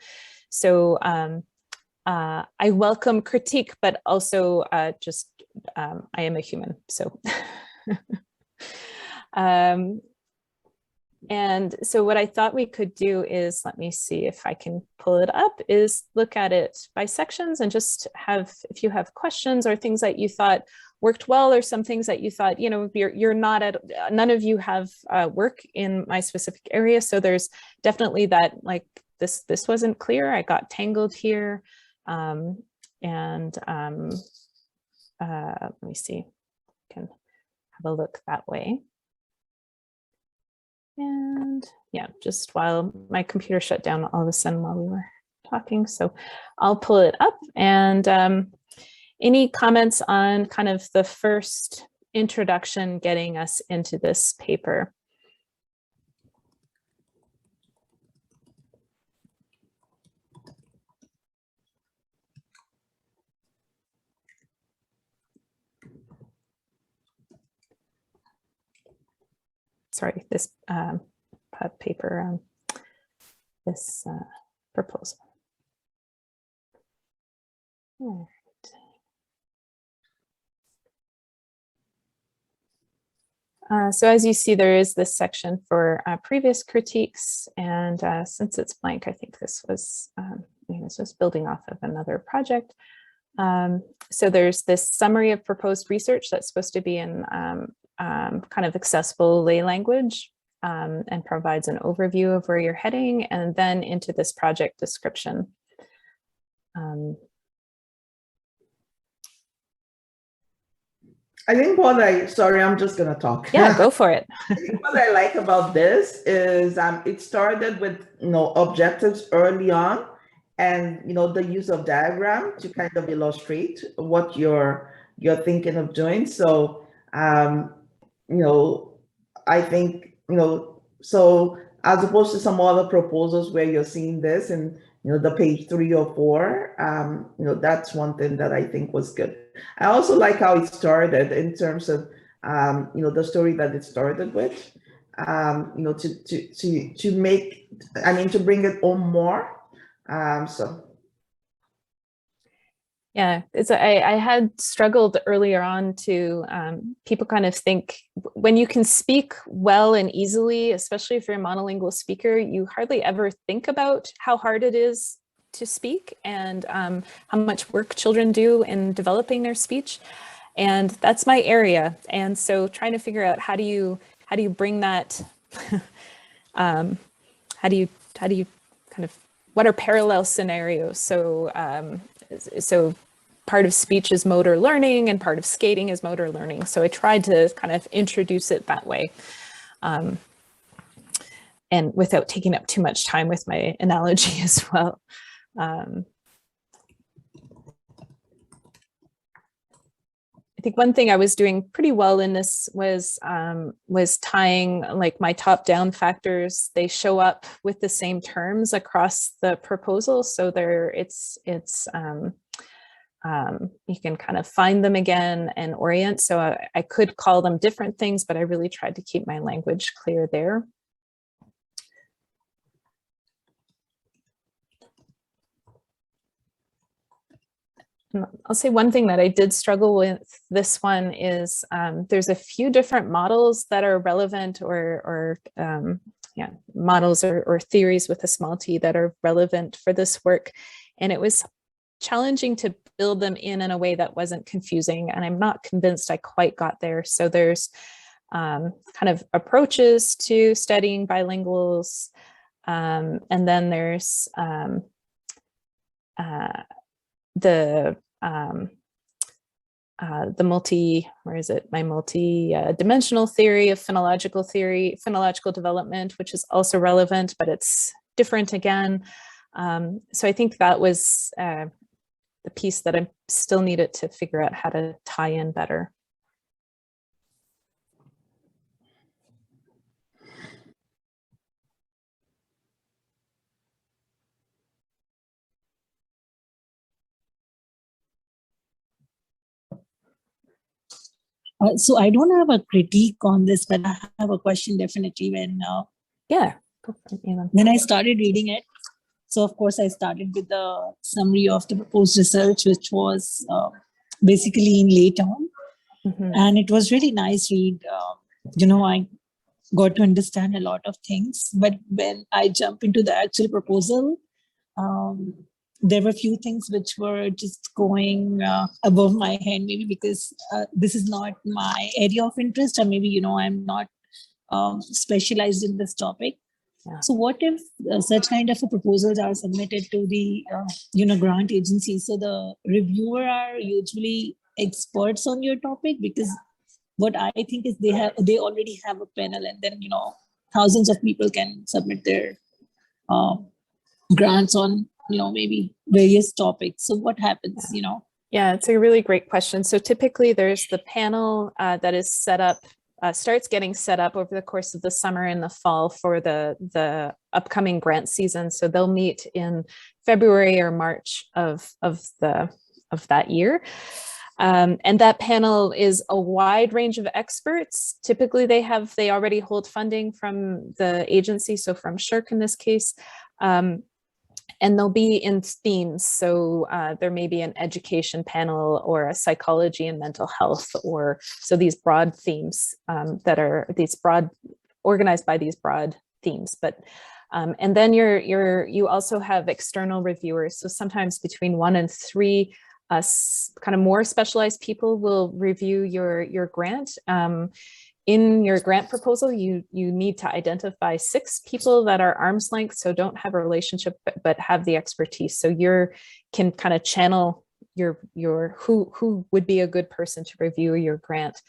So I welcome critique, but also I am a human, so. And so what I thought we could do is, let me see if I can pull it up, is look at it by sections and just if you have questions or things that you thought worked well, or some things that you thought, you're not none of you have work in my specific area. So there's definitely that, like, this wasn't clear, I got tangled here. Let me see, I can have a look that way. And yeah, just while my computer shut down all of a sudden while we were talking. So I'll pull it up, and any comments on kind of the first introduction getting us into this paper? Sorry, this paper, this proposal. All right. So as you see, there is this section for previous critiques, and since it's blank, I think this was just building off of another project. So there's this summary of proposed research that's supposed to be in kind of accessible lay language, and provides an overview of where you're heading, and then into this project description. I think sorry, I'm just gonna talk. Yeah, go for it. I think what I like about this is it started with objectives early on, and the use of diagram to kind of illustrate what you're thinking of doing. So I think so as opposed to some other proposals where you're seeing this and the page 3 or 4, that's one thing that I think was good. I also like how it started in terms of the story that it started with, to make, to bring it home more. So yeah, I had struggled earlier on to people kind of think when you can speak well and easily, especially if you're a monolingual speaker, you hardly ever think about how hard it is to speak and how much work children do in developing their speech. And that's my area. And so trying to figure out how do you bring that, how do you kind of, what are parallel scenarios? So part of speech is motor learning and part of skating is motor learning. So I tried to kind of introduce it that way, and without taking up too much time with my analogy as well. I think one thing I was doing pretty well in this was tying like my top-down factors. They show up with the same terms across the proposal, so you can kind of find them again and orient. So I could call them different things, but I really tried to keep my language clear there. I'll say one thing that I did struggle with this one is there's a few different models that are relevant models or theories with a small t that are relevant for this work. And it was challenging to build them in a way that wasn't confusing. And I'm not convinced I quite got there. So there's kind of approaches to studying bilinguals. And then there's the multi-dimensional theory of phonological development, which is also relevant, but it's different again. So I think that was the piece that I still needed to figure out how to tie in better. So I don't have a critique on this, but I have a question definitely Yeah. when I started reading it. So of course I started with the summary of the proposed research, which was basically in late on, and it was really nice read. I got to understand a lot of things, but when I jump into the actual proposal, there were a few things which were just going above my head, maybe because this is not my area of interest, or maybe, I'm not specialized in this topic. Yeah. So what if such kind of proposals are submitted to the, grant agency? So the reviewer are usually experts on your topic, because what I think is they already have a panel, and then, thousands of people can submit their grants on, maybe various topics. So what happens, Yeah, it's a really great question. So typically there's the panel that is set up, starts getting set up over the course of the summer and the fall for the upcoming grant season. So they'll meet in February or March of that year. And that panel is a wide range of experts. Typically they already hold funding from the agency, so from SSHRC in this case. And they'll be in themes. So there may be an education panel or a psychology and mental health, or so these broad themes that are organized by these broad themes. But and then you also have external reviewers. So sometimes between 1 and 3 kind of more specialized people will review your grant. In your grant proposal, you need to identify 6 people that are arm's length, so don't have a relationship, but have the expertise. So you can kind of channel your who would be a good person to review your grant.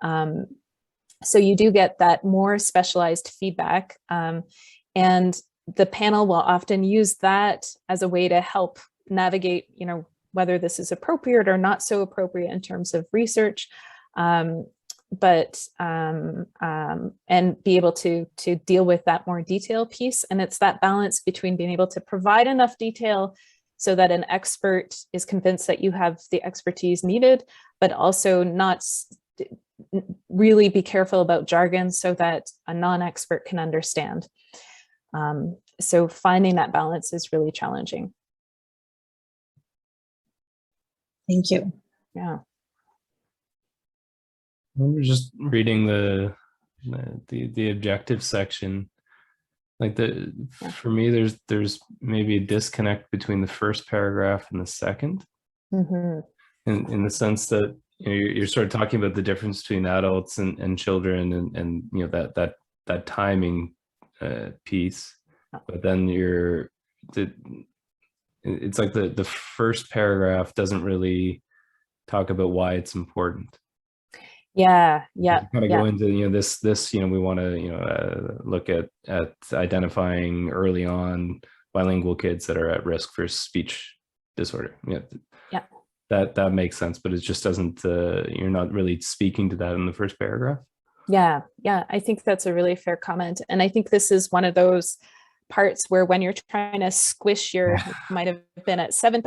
So you do get that more specialized feedback, and the panel will often use that as a way to help navigate, whether this is appropriate or not so appropriate in terms of research. And be able to deal with that more detail piece. And it's that balance between being able to provide enough detail so that an expert is convinced that you have the expertise needed, but also not really be careful about jargon so that a non-expert can understand. So finding that balance is really challenging. Thank you. Yeah. We're just reading the objective section. Like for me, there's maybe a disconnect between the first paragraph and the second, in the sense that you're sort of talking about the difference between adults and children, and that timing piece. But then it's like the first paragraph doesn't really talk about why it's important. Yeah. Kind of go into this we want to look at identifying early on bilingual kids that are at risk for speech disorder. Yeah. That makes sense, but it just doesn't. You're not really speaking to that in the first paragraph. Yeah. I think that's a really fair comment, and I think this is one of those parts where when you're trying to squish I might have been at 7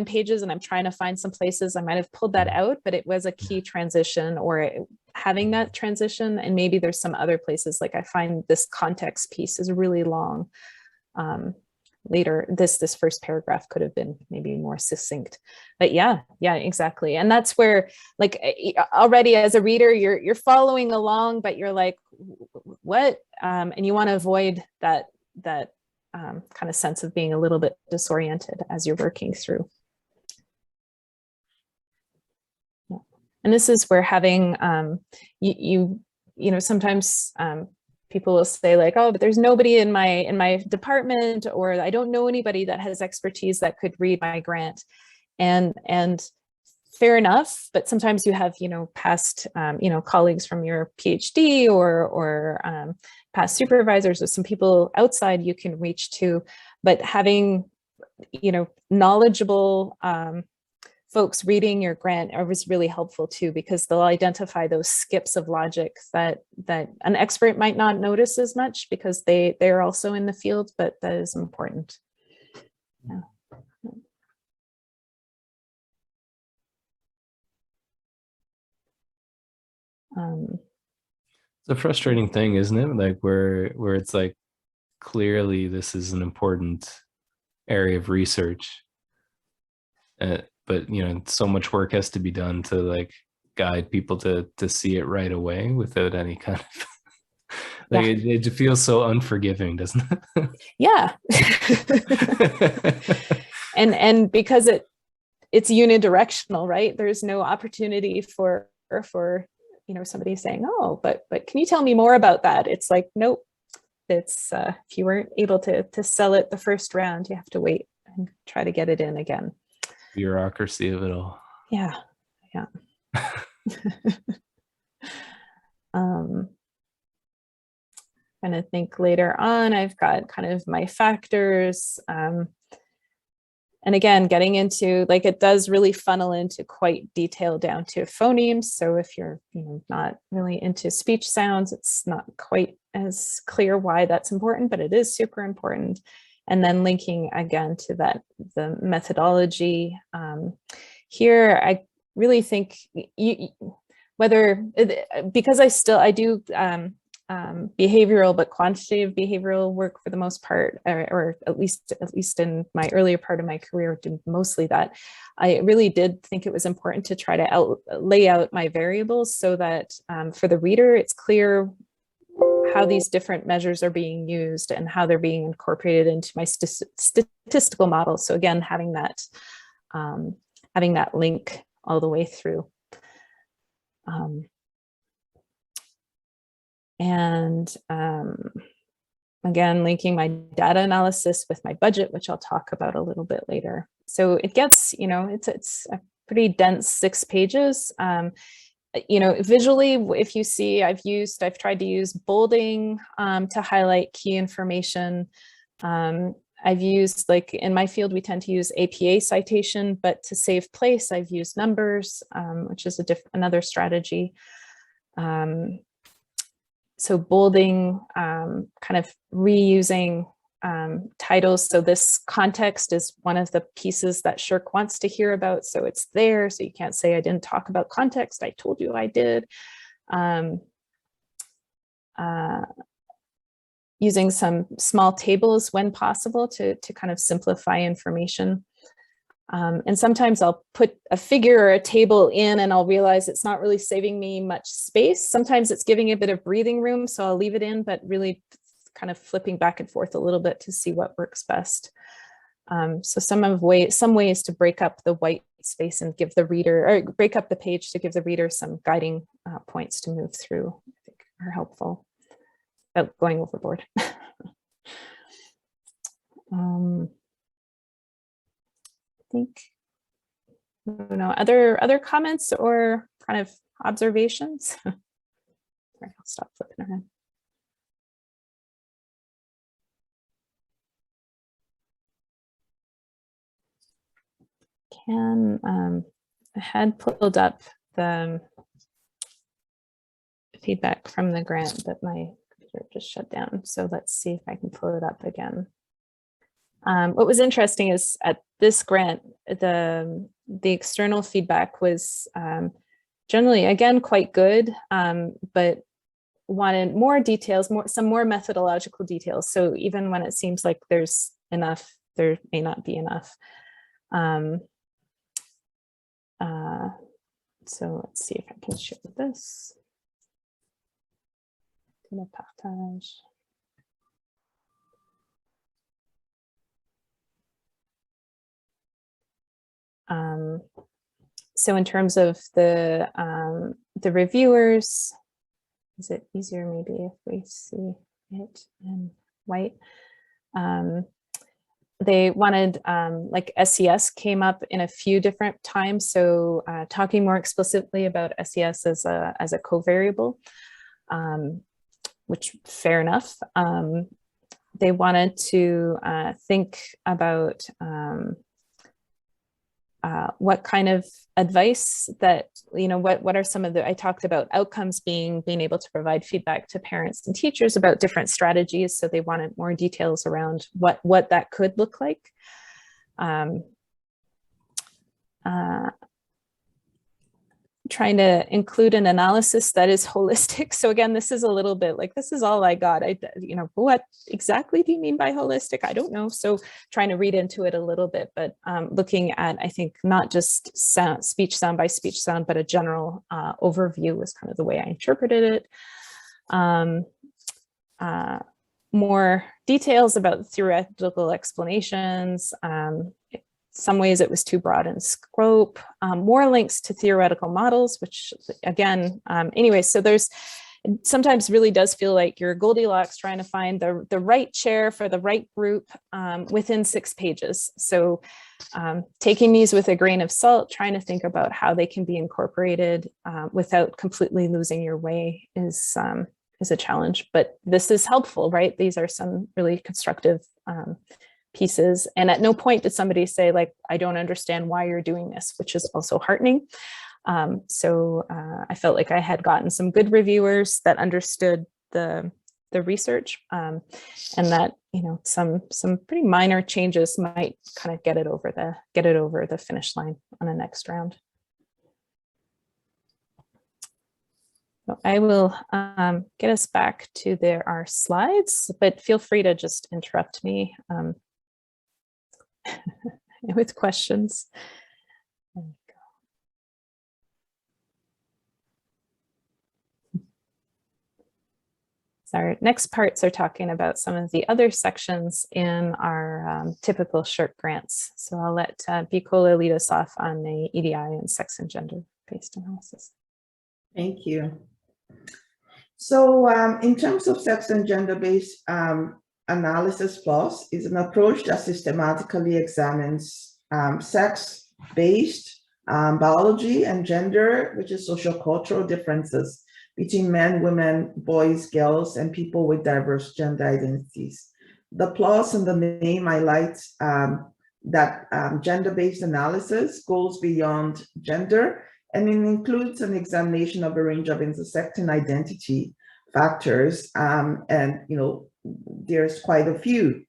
pages, and I'm trying to find some places I might have pulled that out, but it was a key transition, or having that transition. And maybe there's some other places, like I find this context piece is really long. Later, this first paragraph could have been maybe more succinct, but yeah, exactly. And that's where, like, already as a reader, you're following along, but you're like, what? And you want to avoid that kind of sense of being a little bit disoriented as you're working through. Yeah. And this is where having, sometimes people will say like, oh, but there's nobody in my department, or I don't know anybody that has expertise that could read my grant. And fair enough, but sometimes you have, past, colleagues from your PhD or past supervisors or some people outside you can reach to, but having, knowledgeable folks reading your grant was really helpful too, because they'll identify those skips of logic that an expert might not notice as much because they're also in the field, but that is important. Yeah. It's a frustrating thing, isn't it? Like where it's like, clearly this is an important area of research, but so much work has to be done to like guide people to see it right away without any kind of like it feels so unforgiving, doesn't it? Yeah. and because it's unidirectional, right? There's no opportunity for somebody saying, oh, but can you tell me more about that? It's like, nope. It's if you weren't able to sell it the first round, you have to wait and try to get it in again. Bureaucracy of it all. Yeah. Kind of think later on, I've got kind of my factors. And again, getting into, like, it does really funnel into quite detailed down to phonemes. So if you're not really into speech sounds, it's not quite as clear why that's important, but it is super important. And then linking again to the methodology. Here, I really think because I do behavioral but quantitative behavioral work for the most part, or at least in my earlier part of my career, did mostly that. I really did think it was important to try to lay out my variables so that for the reader, it's clear how these different measures are being used and how they're being incorporated into my statistical model. So again, having that link all the way through. Again, linking my data analysis with my budget, which I'll talk about a little bit later. So it gets, it's a pretty dense 6 pages. Visually, if you see, I've tried to use bolding to highlight key information. I've used, like in my field, we tend to use APA citation, but to save place, I've used numbers, which is another strategy. So bolding, kind of reusing titles. So this context is one of the pieces that SSHRC wants to hear about. So it's there. So you can't say I didn't talk about context. I told you I did. Using some small tables when possible to kind of simplify information. And sometimes I'll put a figure or a table in and I'll realize it's not really saving me much space. Sometimes it's giving a bit of breathing room, so I'll leave it in, but really kind of flipping back and forth a little bit to see what works best. So some ways to break up the white space and give the reader, or break up the page to give the reader some guiding points to move through, I think are helpful without going overboard. I think, other comments or kind of observations? Sorry, I'll stop flipping around. I had pulled up the feedback from the grant, but my computer just shut down. So let's see if I can pull it up again. What was interesting is at this grant, the external feedback was generally, again, quite good, but wanted more details, some more methodological details. So even when it seems like there's enough, there may not be enough. So let's see if I can share this. Partage. So in terms of the reviewers, is it easier maybe if we see it in white? they wanted, like SES came up in a few different times. So talking more explicitly about SES as a covariable, which fair enough. They wanted to think about what kind of advice that, what are some of I talked about outcomes being able to provide feedback to parents and teachers about different strategies. So they wanted more details around what that could look like. Trying to include an analysis that is holistic. So again, this is a little bit like, this is all I got. What exactly do you mean by holistic? I don't know. So trying to read into it a little bit, but looking at, I think, not just speech sound by speech sound, but a general overview was kind of the way I interpreted it. More details about theoretical explanations. Some ways it was too broad in scope, more links to theoretical models, which again, anyway, so there's sometimes really does feel like you're Goldilocks trying to find the right chair for the right group within 6 pages. So taking these with a grain of salt, trying to think about how they can be incorporated without completely losing your way is a challenge, but this is helpful, right? These are some really constructive pieces. And at no point did somebody say, like, I don't understand why you're doing this, which is also heartening. So I felt like I had gotten some good reviewers that understood the research, and that, some pretty minor changes might kind of get it over the finish line on the next round. So I will get us back to our slides, but feel free to just interrupt me with questions. There we go. So our next parts are talking about some of the other sections in our typical SSHRC grants. So I'll let Bukola lead us off on the EDI and sex and gender-based analysis. Thank you. So in terms of sex and gender-based analysis plus is an approach that systematically examines sex-based biology and gender, which is social-cultural differences between men, women, boys, girls, and people with diverse gender identities. The plus in the name highlights that gender-based analysis goes beyond gender, and it includes an examination of a range of intersecting identity factors, and there's quite a few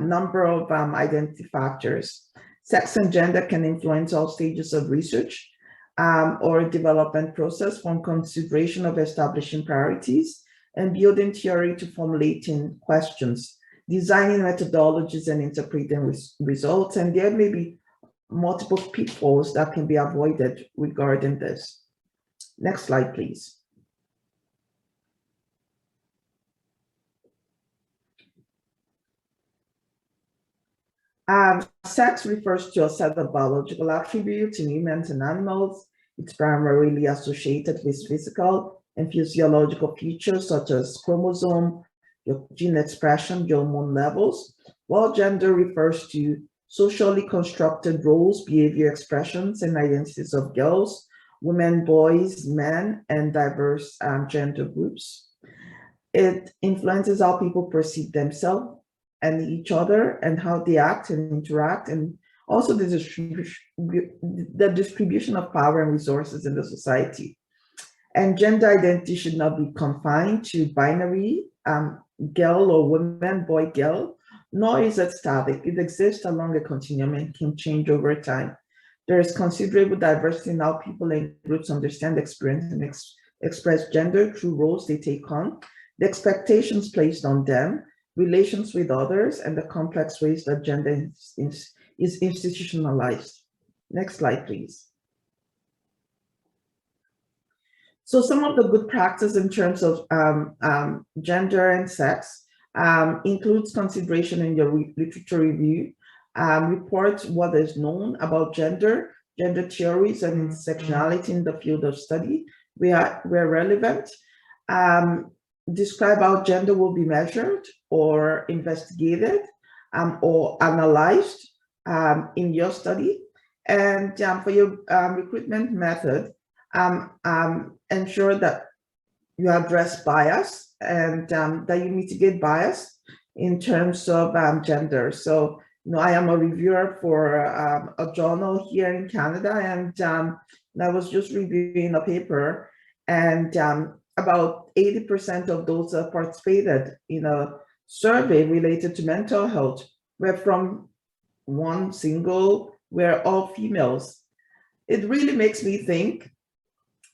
number of identity factors. Sex and gender can influence all stages of research or development process, from consideration of establishing priorities and building theory to formulating questions, designing methodologies and interpreting results. And there may be multiple pitfalls that can be avoided regarding this. Next slide, please. Sex refers to a set of biological attributes in humans and animals. It's primarily associated with physical and physiological features such as chromosome, your gene expression, your hormone levels, while gender refers to socially constructed roles, behavior expressions, and identities of girls, women, boys, men, and diverse gender groups. It influences how people perceive themselves and each other and how they act and interact, and also the distribution of power and resources in the society. And gender identity should not be confined to binary, girl or woman, boy, girl, nor is it static. It exists along a continuum and can change over time. There is considerable diversity in how people and groups understand, experience, and express gender through roles they take on, the expectations placed on them, relations with others, and the complex ways that gender is institutionalized. Next slide, please. So some of the good practice in terms of gender and sex includes consideration in your literature review, report what is known about gender theories and intersectionality in the field of study where relevant, describe how gender will be measured or investigated or analyzed in your study. And for your recruitment method, ensure that you address bias and that you mitigate bias in terms of gender. So, I am a reviewer for a journal here in Canada, and I was just reviewing a paper, and about 80% of those that participated in a survey related to mental health were from one single, were all females. It really makes me think,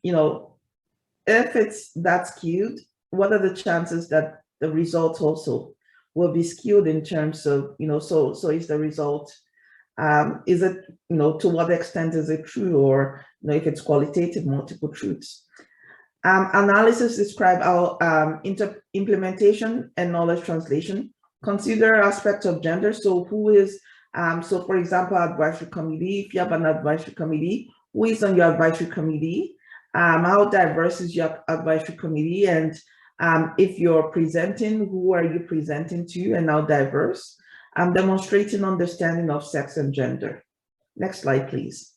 if it's that skewed, what are the chances that the results also will be skewed in terms of, so is the result, is it, to what extent is it true, or if it's qualitative, multiple truths. Analysis describe how implementation and knowledge translation consider aspects of gender. So who is, so for example, advisory committee, if you have an advisory committee, who is on your advisory committee? How diverse is your advisory committee? And if you're presenting, who are you presenting to and how diverse? Demonstrating understanding of sex and gender. Next slide, please.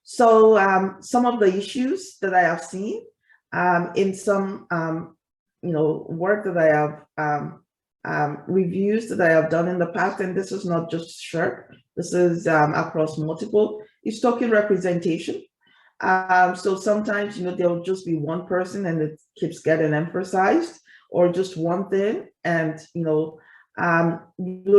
So some of the issues that I have seen in some, work that I have, reviews that I have done in the past, and this is not just SHRC, this is across multiple, is talking representation. So sometimes, there'll just be one person and it keeps getting emphasized, or just one thing. And, the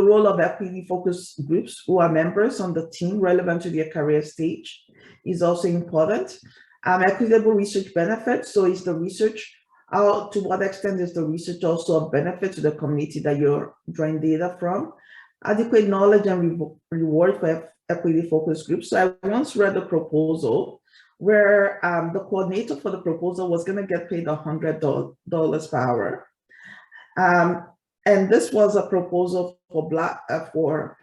role of equity focus groups who are members on the team relevant to their career stage is also important. Equitable research benefits. So is the research, to what extent is the research also of benefit to the community that you're drawing data from? Adequate knowledge and reward for equity focus groups. So I once read a proposal where the coordinator for the proposal was going to get paid $100 per hour. And this was a proposal for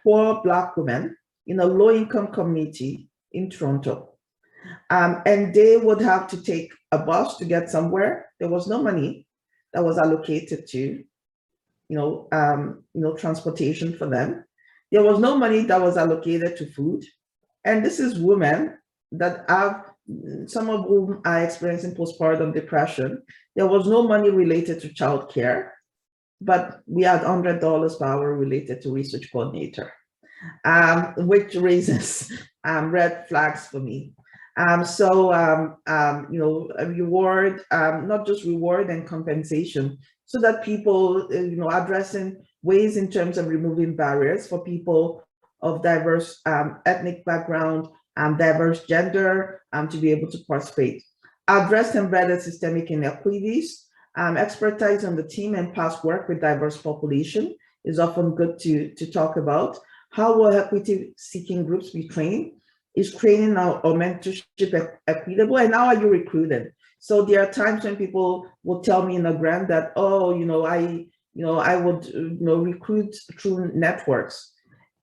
poor Black women in a low-income community in Toronto. And they would have to take a bus to get somewhere. There was no money that was allocated to, transportation for them. There was no money that was allocated to food. And this is women that have, some of whom are experiencing postpartum depression. There was no money related to childcare, but we had $100 per hour related to research coordinator, which raises red flags for me. A reward, not just reward and compensation, so that people, addressing ways in terms of removing barriers for people of diverse ethnic background and diverse gender to be able to participate. Address embedded systemic inequities. Expertise on the team and past work with diverse population is often good to talk about. How will equity seeking groups be trained? Is training or mentorship equitable? And how are you recruited? So there are times when people will tell me in a grant that, I would recruit through networks.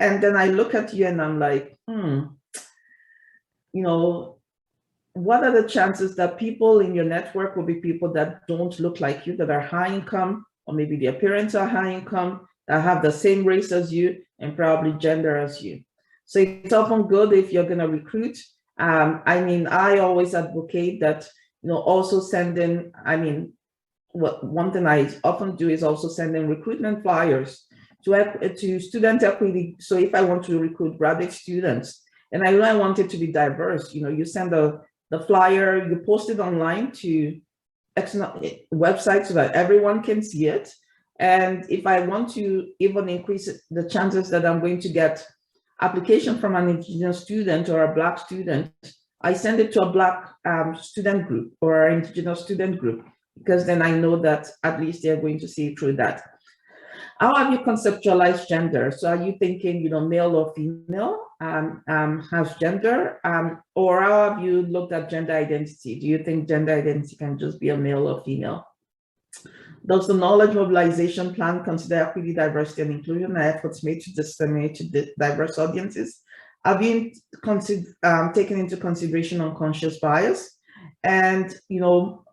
And then I look at you and I'm like, what are the chances that people in your network will be people that don't look like you, that are high income, or maybe their parents are high income, that have the same race as you and probably gender as you? So it's often good if you're going to recruit. I always advocate that, also sending, one thing I often do is also sending recruitment flyers to student equity. So if I want to recruit graduate students, and I know I want it to be diverse, you send the flyer, you post it online to websites so that everyone can see it. And if I want to even increase the chances that I'm going to get application from an Indigenous student or a Black student, I send it to a Black student group or an Indigenous student group, because then I know that at least they're going to see through that. How have you conceptualized gender? So are you thinking, male or female has gender? Or how have you looked at gender identity? Do you think gender identity can just be a male or female? Does the knowledge mobilization plan consider equity, diversity, and inclusion and efforts made to disseminate to diverse audiences? Have you taken into consideration unconscious bias? and,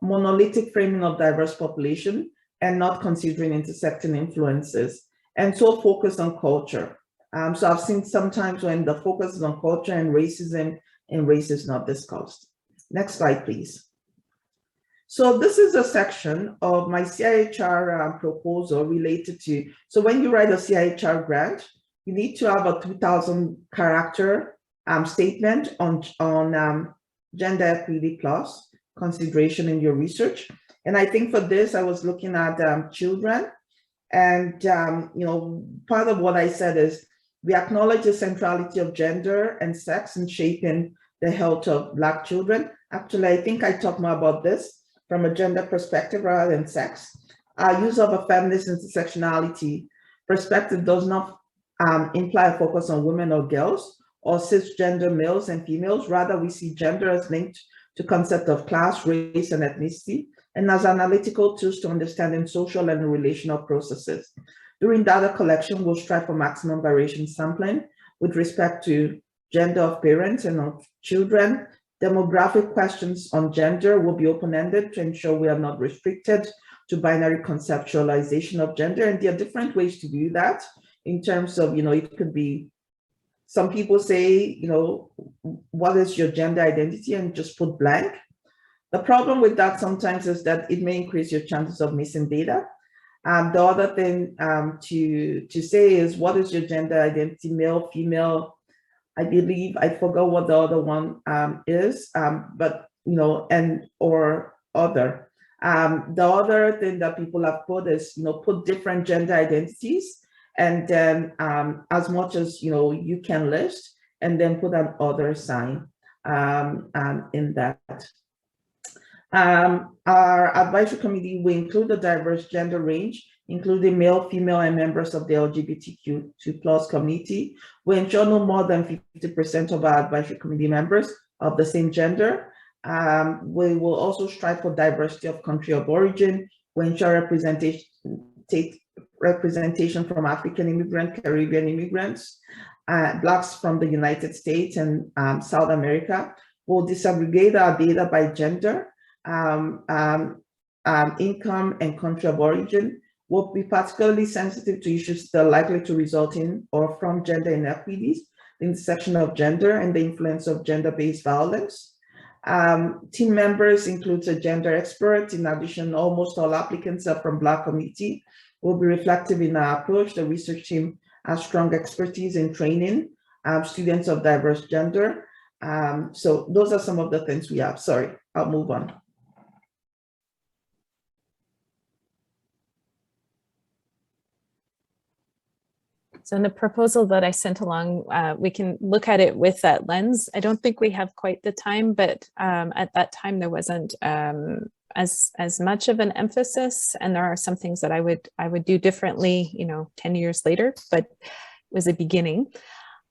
monolithic framing of diverse population and not considering intersecting influences, and so focused on culture. So I've seen sometimes when the focus is on culture and racism, and race is not discussed. Next slide, please. So this is a section of my CIHR proposal related to, so when you write a CIHR grant, you need to have a 2,000 character statement on gender equity plus consideration in your research. And I think for this, I was looking at children. And, part of what I said is we acknowledge the centrality of gender and sex in shaping the health of Black children. Actually, I think I talk more about this from a gender perspective rather than sex. Our use of a feminist intersectionality perspective does not imply a focus on women or girls or cisgender males and females. Rather, we see gender as linked to concept of class, race, and ethnicity, and as analytical tools to understanding social and relational processes. During data collection, we'll strive for maximum variation sampling with respect to gender of parents and of children. Demographic questions on gender will be open-ended to ensure we are not restricted to binary conceptualization of gender. And there are different ways to do that in terms of, it could be, some people say, what is your gender identity, and just put blank. The problem with that sometimes is that it may increase your chances of missing data. The other thing to say is, what is your gender identity, male, female? I believe, I forgot what the other one is, but, and or other. The other thing that people have put is, put different gender identities, and then as much as, you can list, and then put an other sign in that. Our advisory committee will include a diverse gender range, including male, female, and members of the LGBTQ2+ community. We ensure no more than 50% of our advisory committee members of the same gender. We will also strive for diversity of country of origin. We ensure representation from African immigrant, Caribbean immigrants, Blacks from the United States and South America. We'll disaggregate our data by gender, income, and country of origin. Will be particularly sensitive to issues that are likely to result in or from gender inequities, the intersection of gender and the influence of gender-based violence. Team members includes a gender expert. In addition, almost all applicants are from Black community. Will be reflective in our approach. The research team has strong expertise in training students of diverse gender. So those are some of the things we have. Sorry, I'll move on. So in the proposal that I sent along, we can look at it with that lens. I don't think we have quite the time, but at that time there wasn't as much of an emphasis, and there are some things that I would do differently, 10 years later, but it was a beginning.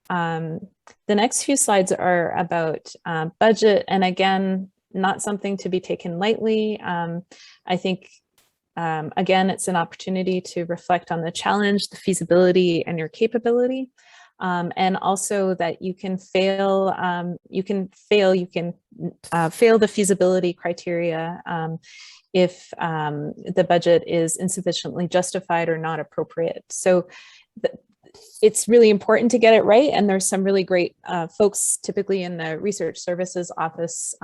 The next few slides are about budget, and again, not something to be taken lightly. I think again, it's an opportunity to reflect on the challenge, the feasibility, and your capability, and also that you can fail. You can fail the feasibility criteria if the budget is insufficiently justified or not appropriate. So it's really important to get it right, and there's some really great folks, typically in the research services office,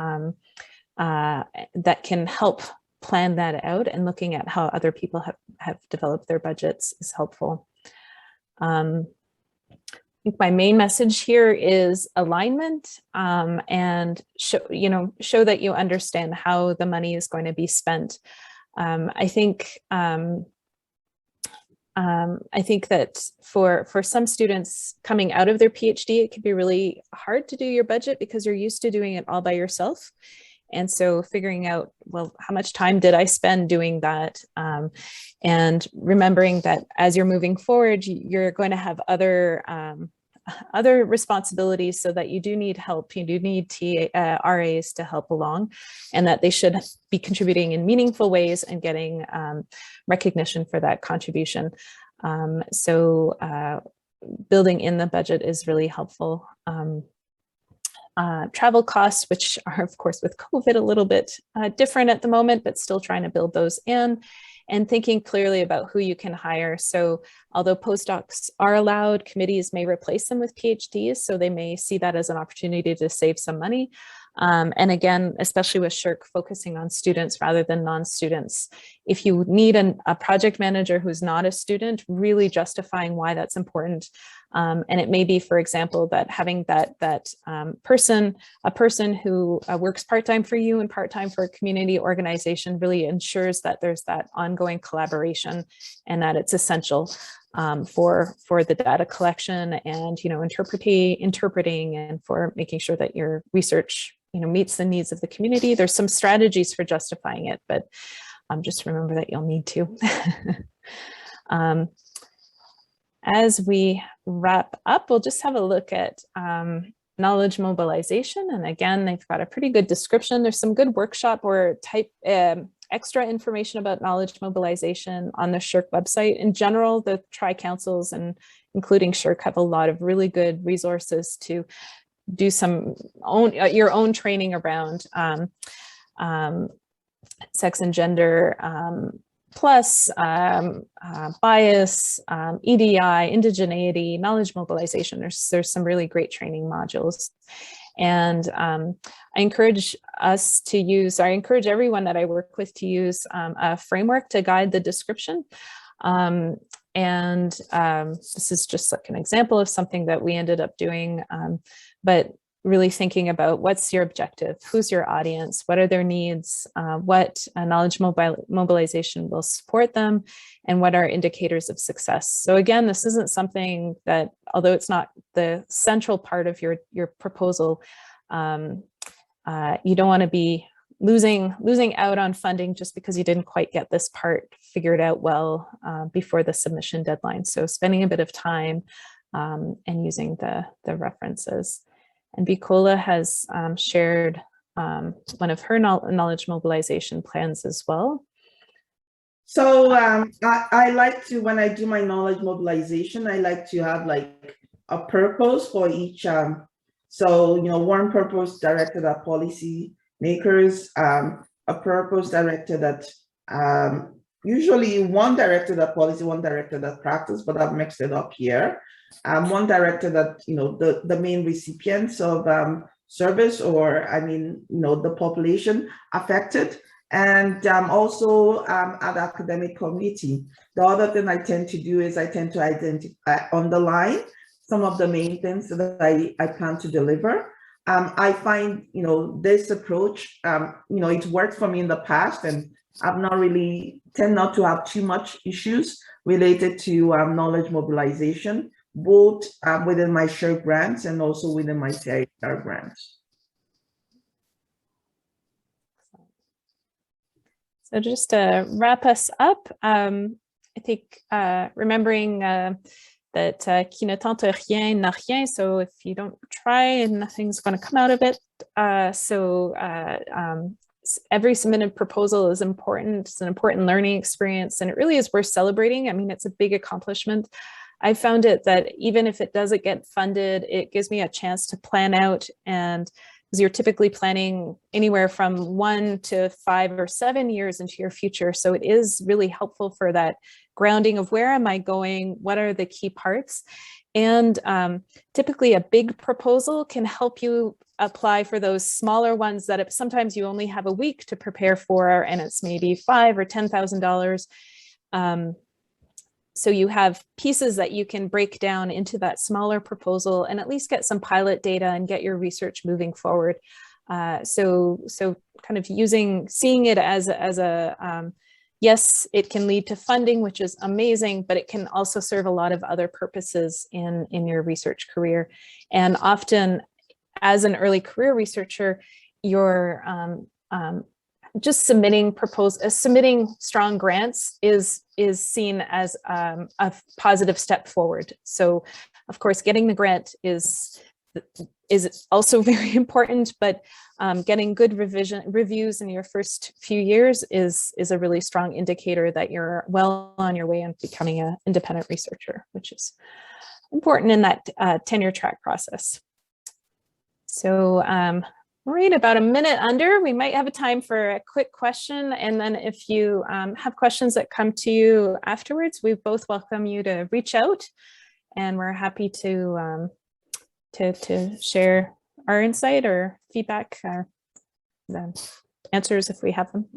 that can help plan that out, and looking at how other people have developed their budgets is helpful. I think my main message here is alignment, and show that you understand how the money is going to be spent. I think that for some students coming out of their PhD, it can be really hard to do your budget because you're used to doing it all by yourself. And so figuring out, well, how much time did I spend doing that? And remembering that as you're moving forward, you're going to have other responsibilities, so that you do need help. You do need RAs to help along, and that they should be contributing in meaningful ways and getting recognition for that contribution. So building in the budget is really helpful. travel costs, which are, of course, with COVID a little bit different at the moment, but still trying to build those in, and thinking clearly about who you can hire. So although postdocs are allowed, committees may replace them with PhDs, so they may see that as an opportunity to save some money. And again, especially with SSHRC focusing on students rather than non-students. If you need a project manager who's not a student, really justifying why that's important. And it may be, for example, that having a person who works part-time for you and part-time for a community organization really ensures that there's that ongoing collaboration and that it's essential for the data collection and, interpreting and for making sure that your research, meets the needs of the community. There's some strategies for justifying it, but just remember that you'll need to. As we wrap up, we'll just have a look at knowledge mobilization. And again, they've got a pretty good description. There's some good workshop or extra information about knowledge mobilization on the SSHRC website. In general, the tri-councils and including SSHRC have a lot of really good resources to do your own training around sex and gender, plus bias, EDI, indigeneity, knowledge mobilization. There's some really great training modules. And I encourage everyone that I work with to use a framework to guide the description. This is just like an example of something that we ended up doing, but really thinking about what's your objective, who's your audience, what are their needs, what knowledge mobilization will support them, and what are indicators of success. So again, this isn't something that, although it's not the central part of your proposal, you don't want to be losing out on funding just because you didn't quite get this part figured out well before the submission deadline. So spending a bit of time and using the references. And Bukola has shared one of her knowledge mobilization plans as well. So I like to, when I do my knowledge mobilization, I like to have like a purpose for each. One purpose directed at policy makers, a purpose directed at usually one directed at policy, one directed at practice, but I've mixed it up here. One directed at the main recipients of service, or the population affected, and also at academic committee. The other thing I tend to do is I tend to underline some of the main things that I plan to deliver. I find this approach it's worked for me in the past, and I've tend not to have too much issues related to knowledge mobilization, both within my SSHRC grants and also within my CIR grants. So just to wrap us up, I think remembering that qui ne tente rien n'a rien. So if you don't try, nothing's going to come out of it. Every submitted proposal is important. It's an important learning experience, and it really is worth celebrating. I mean, it's a big accomplishment. I found it that even if it doesn't get funded, it gives me a chance to plan out, and because you're typically planning anywhere from 1 to 5 or 7 years into your future. So it is really helpful for that grounding of where am I going? What are the key parts? And typically a big proposal can help you apply for those smaller ones that sometimes you only have a week to prepare for, and it's maybe $5,000 or $10,000. So you have pieces that you can break down into that smaller proposal and at least get some pilot data and get your research moving forward. So kind of seeing it as a yes, it can lead to funding, which is amazing, but it can also serve a lot of other purposes in your research career. And often, as an early career researcher, you're just submitting strong grants is seen as a positive step forward. So, of course, getting the grant is also very important, but getting good reviews in your first few years is a really strong indicator that you're well on your way in becoming an independent researcher, which is important in that tenure track process. So right about a minute under, we might have a time for a quick question. And then if you have questions that come to you afterwards, we both welcome you to reach out, and we're happy to share our insight or feedback, the answers if we have them.